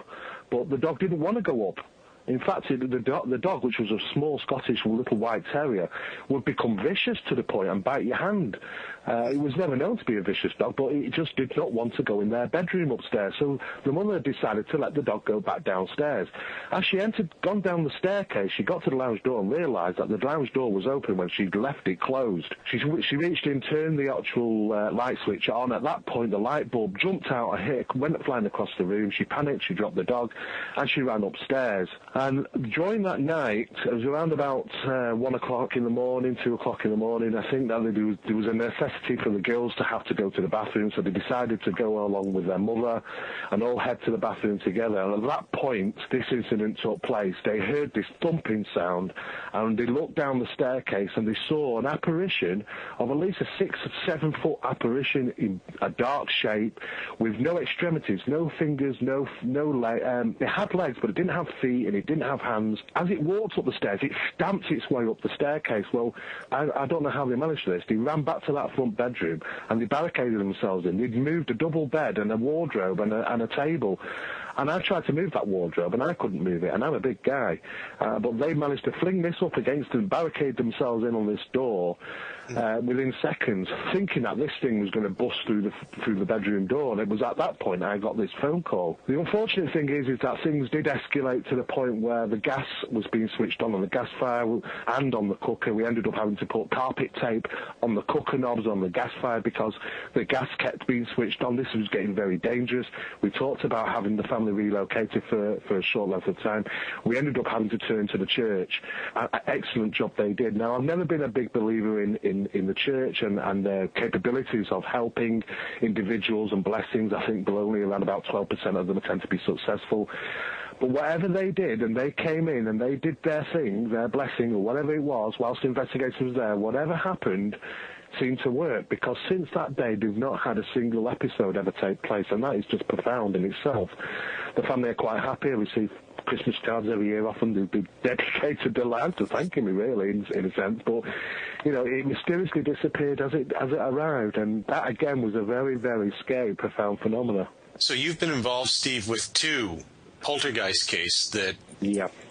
but the dog didn't want to go up. In fact, the dog, which was a small Scottish little white terrier, would become vicious to the point and bite your hand. It was never known to be a vicious dog, but it just did not want to go in their bedroom upstairs. So the mother decided to let the dog go back downstairs. As she gone down the staircase, she got to the lounge door and realised that the lounge door was open when she'd left it closed. She reached in, turned the actual light switch on. At that point, the light bulb jumped out, went flying across the room. She panicked, she dropped the dog, and she ran upstairs. And during that night, it was around about 1 o'clock in the morning, 2 o'clock in the morning, I think that there was a necessity for the girls to have to go to the bathroom, so they decided to go along with their mother and all head to the bathroom together. And at that point, this incident took place. They heard this thumping sound, and they looked down the staircase, and they saw an apparition of at least a 6 or 7 foot apparition in a dark shape, with no extremities, no fingers, no legs. It had legs, but it didn't have feet, and it didn't have hands. As it walked up the stairs, it stamped its way up the staircase. Well, I don't know how they managed this. They ran back to that front bedroom, and they barricaded themselves in. They'd moved a double bed and a wardrobe and a table. And I tried to move that wardrobe, and I couldn't move it, and I'm a big guy. But they managed to fling this up against and barricade themselves in on this door within seconds, thinking that this thing was going to bust through the bedroom door. And it was at that point I got this phone call. The unfortunate thing is that things did escalate to the point where the gas was being switched on the gas fire and on the cooker. We ended up having to put carpet tape on the cooker knobs on the gas fire because the gas kept being switched on. This was getting very dangerous. We talked about having the family relocated for a short length of time. We ended up having to turn to the church. Excellent job they did. Now, I've never been a big believer in the church and their capabilities of helping individuals and blessings. I think only around about 12% of them tend to be successful. But whatever they did, and they came in and they did their thing, their blessing or whatever it was, whilst the investigator was there, whatever happened seemed to work, because since that day they've not had a single episode ever take place, and that is just profound in itself. The family are quite happy. I receive Christmas cards every year off them. They've dedicated their lives to thanking me, really, in a sense. But, you know, it mysteriously disappeared as it arrived, and that, again, was a very, very scary, profound phenomena. So you've been involved, Steve, with 2 poltergeist cases that,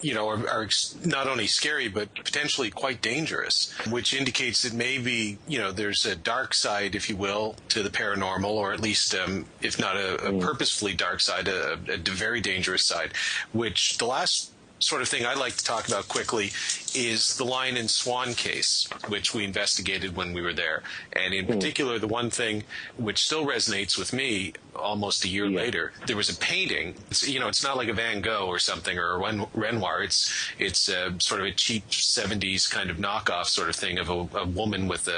you know, are not only scary but potentially quite dangerous, which indicates that maybe, you know, there's a dark side, if you will, to the paranormal, or at least, if not a purposefully dark side, a very dangerous side, which the last sort of thing I'd like to talk about quickly is the Lion and Swan case, which we investigated when we were there. And in particular, the one thing which still resonates with me almost a year later, there was a painting. It's not like a Van Gogh or something or a Renoir. It's sort of a cheap 70s kind of knockoff sort of thing of a woman with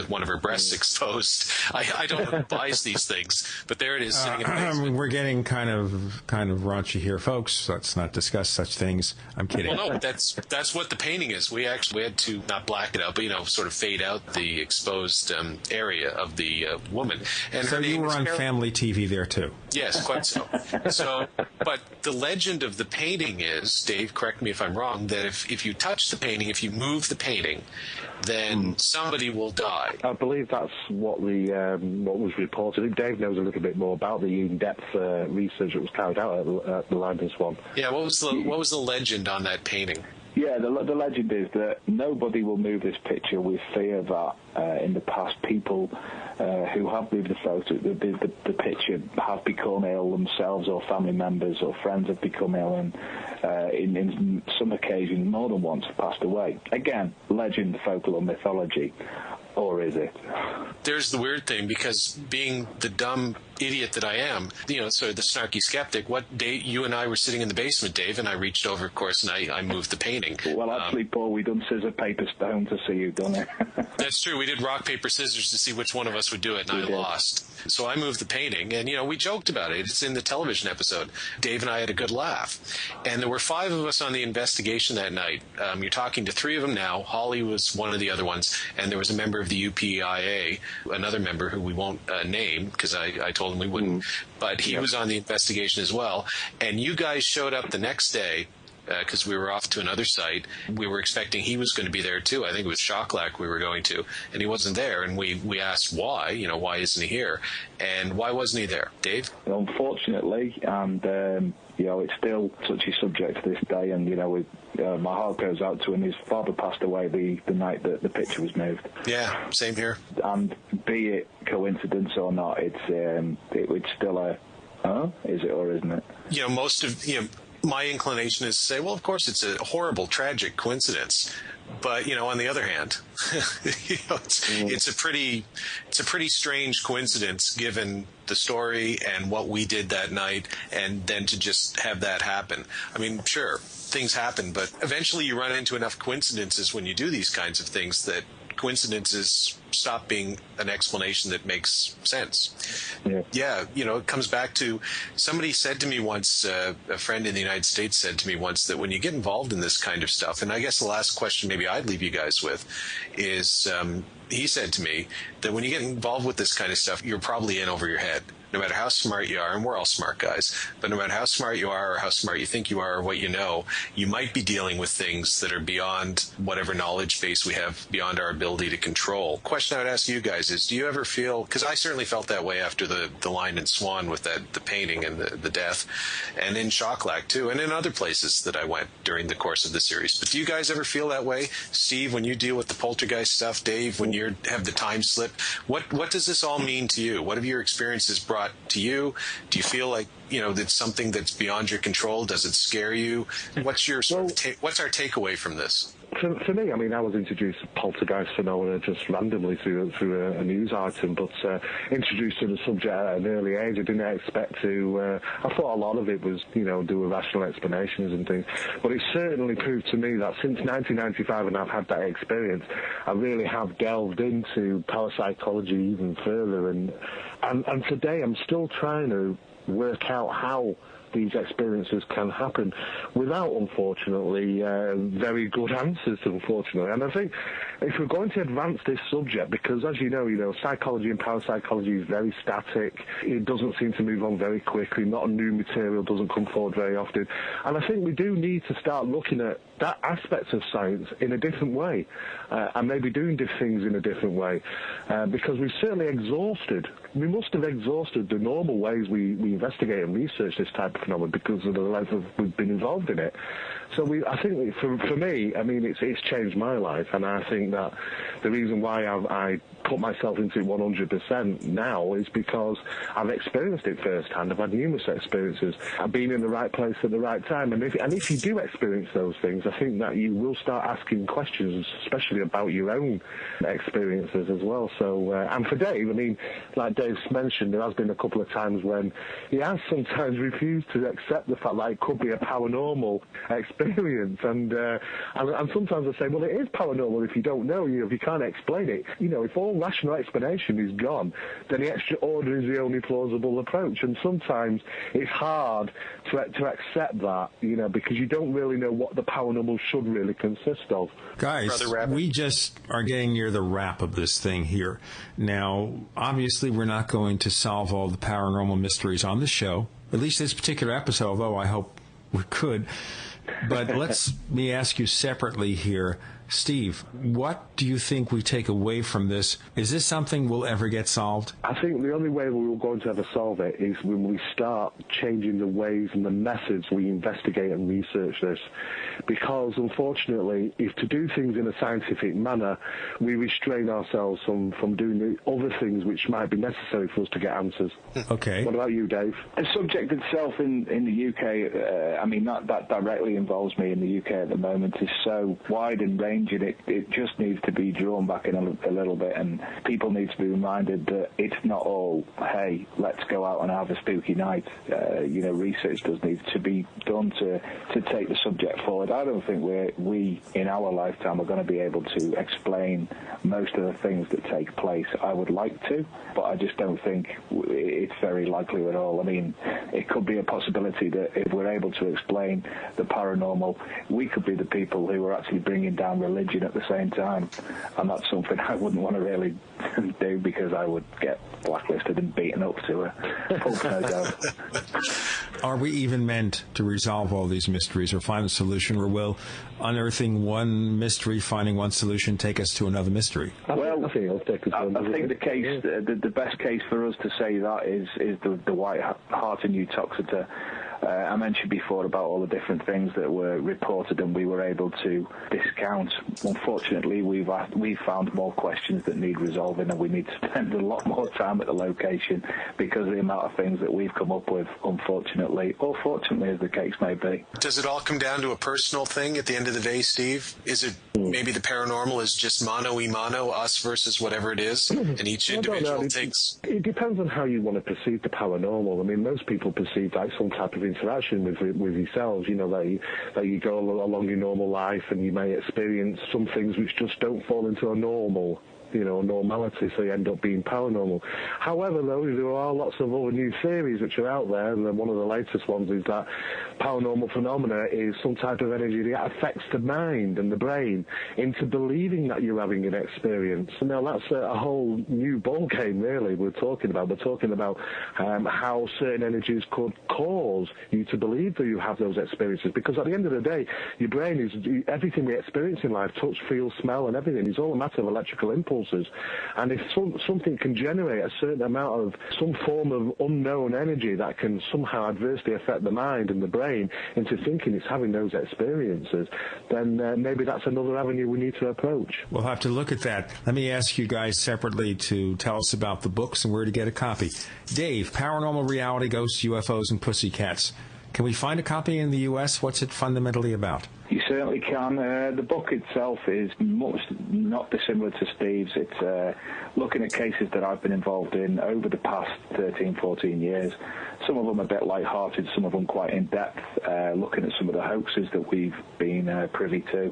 one of her breasts exposed. I don't know who buys these things, but there it is sitting in the basement. We're getting kind of raunchy here, folks. Let's not discuss such things. I'm kidding. Well, no, that's what the painting is. We had to not black it out, but sort of fade out the exposed area of the woman. And so you were on family TV there too. Yes, quite so. But the legend of the painting is, Dave, correct me if I'm wrong, that if you touch the painting, if you move the painting, then somebody will die. I believe that's what was reported. Dave knows a little bit more about the in-depth research that was carried out at the Lion and Swan. Yeah, what was the legend on that painting? Yeah, the legend is that nobody will move this picture with fear that in the past people who have moved the photo, the picture, have become ill themselves, or family members or friends have become ill, and in some occasions, more than once, have passed away. Again, legend, folklore, mythology. Or is it? There's the weird thing, because being the dumb idiot that I am, sort of the snarky skeptic, what day you and I were sitting in the basement, Dave, and I reached over, of course, and I moved the painting. Well, actually, Paul, we done scissor, paper, stone to see who done it. That's true. We did rock, paper, scissors to see which one of us would do it, and I lost. So I moved the painting, and, we joked about it. It's in the television episode. Dave and I had a good laugh. And there were 5 of us on the investigation that night. You're talking to 3 of them now. Holly was one of the other ones, and there was a member of the UPIA, another member who we won't name, because I told him we wouldn't, but he was on the investigation as well. And you guys showed up the next day, because we were off to another site. We were expecting he was going to be there too. I think it was Shocklack we were going to, and he wasn't there. And we asked why, why isn't he here? And why wasn't he there? Dave? Unfortunately, and it's still such a subject to this day, and my heart goes out to him. His father passed away the night that the picture was moved. Yeah, same here. And be it coincidence or not, it's still a, is it or isn't it? Most of my inclination is to say, well, of course it's a horrible, tragic coincidence. But on the other hand, it's a pretty strange coincidence given the story and what we did that night, and then to just have that happen. I mean, sure, things happen, but eventually you run into enough coincidences when you do these kinds of things that coincidences stop being an explanation that makes sense. Yeah, it comes back to, somebody said to me once, a friend in the United States said to me once, that when you get involved in this kind of stuff, and I guess the last question maybe I'd leave you guys with is, he said to me that when you get involved with this kind of stuff, you're probably in over your head. No matter how smart you are, and we're all smart guys, but no matter how smart you are or how smart you think you are or what you might be dealing with things that are beyond whatever knowledge base we have, beyond our ability to control. Question I would ask you guys is, do you ever feel, because I certainly felt that way after the Lion and Swan with the painting and the death, and in Shocklack too, and in other places that I went during the course of the series. But do you guys ever feel that way? Steve, when you deal with the poltergeist stuff, Dave, when you have the time slip, what does this all mean to you? What have your experiences brought to you? Do you feel like that's something that's beyond your control? Does it scare you? What's your what's our takeaway from this? For me, I mean, I was introduced to poltergeist phenomena just randomly through a news item, but introduced to the subject at an early age. I didn't expect to. I thought a lot of it was, do rational explanations and things. But it certainly proved to me that since 1995, and I've had that experience, I really have delved into parapsychology even further. And today, I'm still trying to work out how these experiences can happen without, unfortunately, very good answers, unfortunately. And I think if we're going to advance this subject, because as you know, psychology and parapsychology is very static. It doesn't seem to move on very quickly. Not new material doesn't come forward very often. And I think we do need to start looking at that aspect of science in a different way, and maybe doing things in a different way, because we've certainly we must have exhausted the normal ways we investigate and research this type of phenomenon because of the length we've been involved in it. So I think for me, I mean, it's changed my life, and I think that the reason why I put myself into it 100% now is because I've experienced it firsthand. I've had numerous experiences. I've been in the right place at the right time, and if you do experience those things, I think that you will start asking questions, especially about your own experiences as well. So, and for Dave, I mean, like Dave's mentioned, there has been a couple of times when he has sometimes refused to accept the fact that it could be a paranormal experience, and sometimes I say, well, it is paranormal if you don't know, if you can't explain it. If all rational explanation is gone, then the extraordinary is the only plausible approach, and sometimes it's hard to accept that, because you don't really know what the paranormal should really consist of. Guys, we just are getting near the wrap of this thing here. Now, obviously, we're not going to solve all the paranormal mysteries on the show, at least this particular episode, although I hope we could. But me ask you separately here. Steve, what do you think we take away from this? Is this something we'll ever get solved? I think the only way we're going to ever solve it is when we start changing the ways and the methods we investigate and research this. Because, unfortunately, if to do things in a scientific manner, we restrain ourselves from doing the other things which might be necessary for us to get answers. Okay. What about you, Dave? The subject itself in the UK, I mean, that directly involves me in the UK at the moment, is so wide and ranging. It just needs to be drawn back in a little bit, and people need to be reminded that it's not all, hey, let's go out and have a spooky night. Research does need to be done to take the subject forward. I don't think we in our lifetime are going to be able to explain most of the things that take place. I would like to, but I just don't think it's very likely at all. I mean, it could be a possibility that if we're able to explain the paranormal, we could be the people who are actually bringing down religion at the same time, and that's something I wouldn't want to really do, because I would get blacklisted and beaten up to a pulp, no doubt. Are we even meant to resolve all these mysteries or find a solution, or will unearthing one mystery, finding one solution, take us to another mystery? Well, I think the case, the best case for us to say that is the White Heart in Utoxeter. I mentioned before about all the different things that were reported and we were able to discount. Unfortunately, we've found more questions that need resolving, and we need to spend a lot more time at the location because of the amount of things that we've come up with, unfortunately, or fortunately, as the case may be. Does it all come down to a personal thing at the end of the day, Steve? Is it maybe the paranormal is just mano y mano, us versus whatever it is, and each individual takes... It depends on how you want to perceive the paranormal. I mean, most people perceive like some type of interaction with yourselves, that you go along your normal life and you may experience some things which just don't fall into a normal normality, so you end up being paranormal. However, though, there are lots of other new theories which are out there, and one of the latest ones is that paranormal phenomena is some type of energy that affects the mind and the brain into believing that you're having an experience. And now that's a whole new ball game, really, we're talking about. We're talking about how certain energies could cause you to believe that you have those experiences, because at the end of the day, your brain is everything we experience in life, touch, feel, smell, and everything is all a matter of electrical impulse. And if something can generate a certain amount of some form of unknown energy that can somehow adversely affect the mind and the brain into thinking it's having those experiences, then maybe that's another avenue we need to approach. We'll have to look at that. Let me ask you guys separately to tell us about the books and where to get a copy. Dave, Paranormal Reality, Ghosts, UFOs, and Pussy Cats. Can we find a copy in the U.S.? What's it fundamentally about? You certainly can. The book itself is much not dissimilar to Steve's. It's looking at cases that I've been involved in over the past 13, 14 years. Some of them a bit light-hearted, some of them quite in-depth, looking at some of the hoaxes that we've been privy to.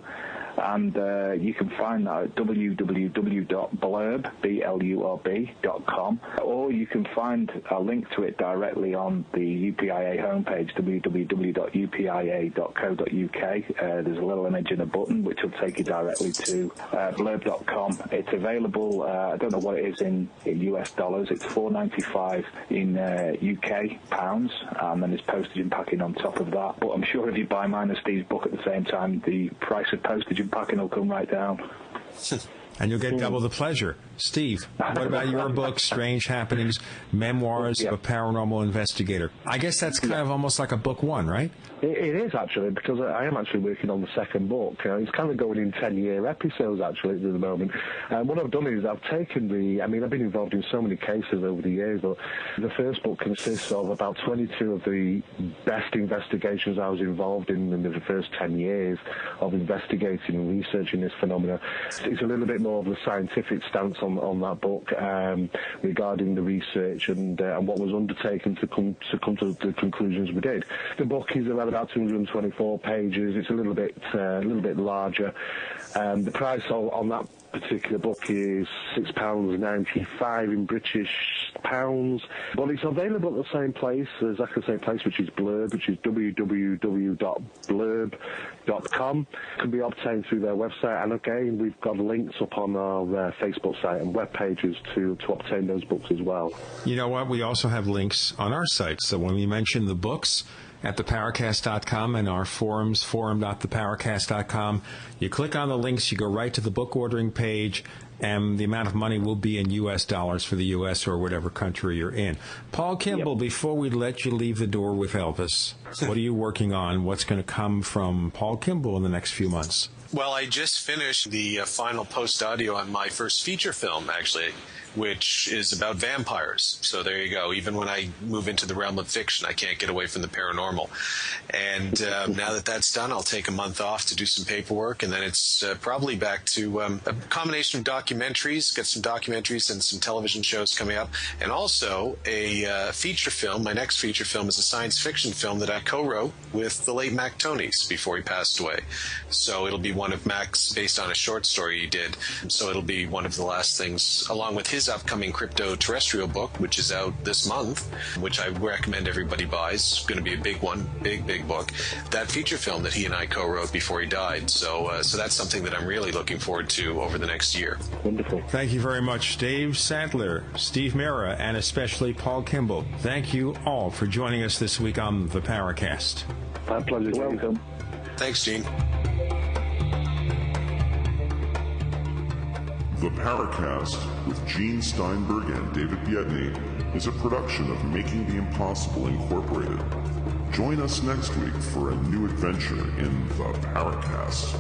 And you can find that at www.blurb.com, or you can find a link to it directly on the UPIA homepage, www.upia.co.uk. There's a little image and a button which will take you directly to blurb.com. It's available, I don't know what it is in US dollars, it's $4.95 in UK pounds, and then there's postage and packing on top of that. But I'm sure if you buy mine and Steve's book at the same time, the price of postage and packing will come right down. And you'll get double the pleasure. Steve, what about your book, Strange Happenings, Memoirs of a Paranormal Investigator? I guess that's kind of almost like a book one, right? It is, actually, because I am actually working on the second book. It's kind of going in 10-year episodes, actually, at the moment. And what I've done is I've taken I've been involved in so many cases over the years, but the first book consists of about 22 of the best investigations I was involved in the first 10 years of investigating and researching this phenomena. It's a little bit more of a scientific stance on that book regarding the research and what was undertaken to come to the conclusions we did. The book is about 224 pages. It's a little bit larger. The price on that particular book is £6.95 in British pounds, but it's available at the same place, exactly the same place, which is Blurb, which is www.blurb.com. It can be obtained through their website, and again, we've got links up on our Facebook site and web pages to obtain those books as well. You know what? We also have links on our site, so when we mention the books at theparacast.com and our forums, forum.theparacast.com. You click on the links, you go right to the book ordering page, and the amount of money will be in U.S. dollars for the U.S. or whatever country you're in. Paul Kimball, before we let you leave the door with Elvis, what are you working on? What's going to come from Paul Kimball in the next few months? Well, I just finished the final post-audio on my first feature film, actually, which is about vampires. So there you go. Even when I move into the realm of fiction, I can't get away from the paranormal. And now that that's done, I'll take a month off to do some paperwork, and then it's probably back to a combination of documentaries, get some documentaries and some television shows coming up, and also a feature film. My next feature film is a science fiction film that I co-wrote with the late Mac Tonys before he passed away. So it'll be one of Mac's, based on a short story he did. So it'll be one of the last things, along with his upcoming crypto-terrestrial book, which is out this month, which I recommend everybody buys. It's going to be a big one, big book. That feature film that he and I co-wrote before he died. So that's something that I'm really looking forward to over the next year. Wonderful. Thank you very much, Dave Sadler, Steve Mera, and especially Paul Kimball. Thank you all for joining us this week on the Paracast. My pleasure. Welcome. Thanks, Gene. The Paracast with Gene Steinberg and David Biedny is a production of Making the Impossible Incorporated. Join us next week for a new adventure in The Paracast.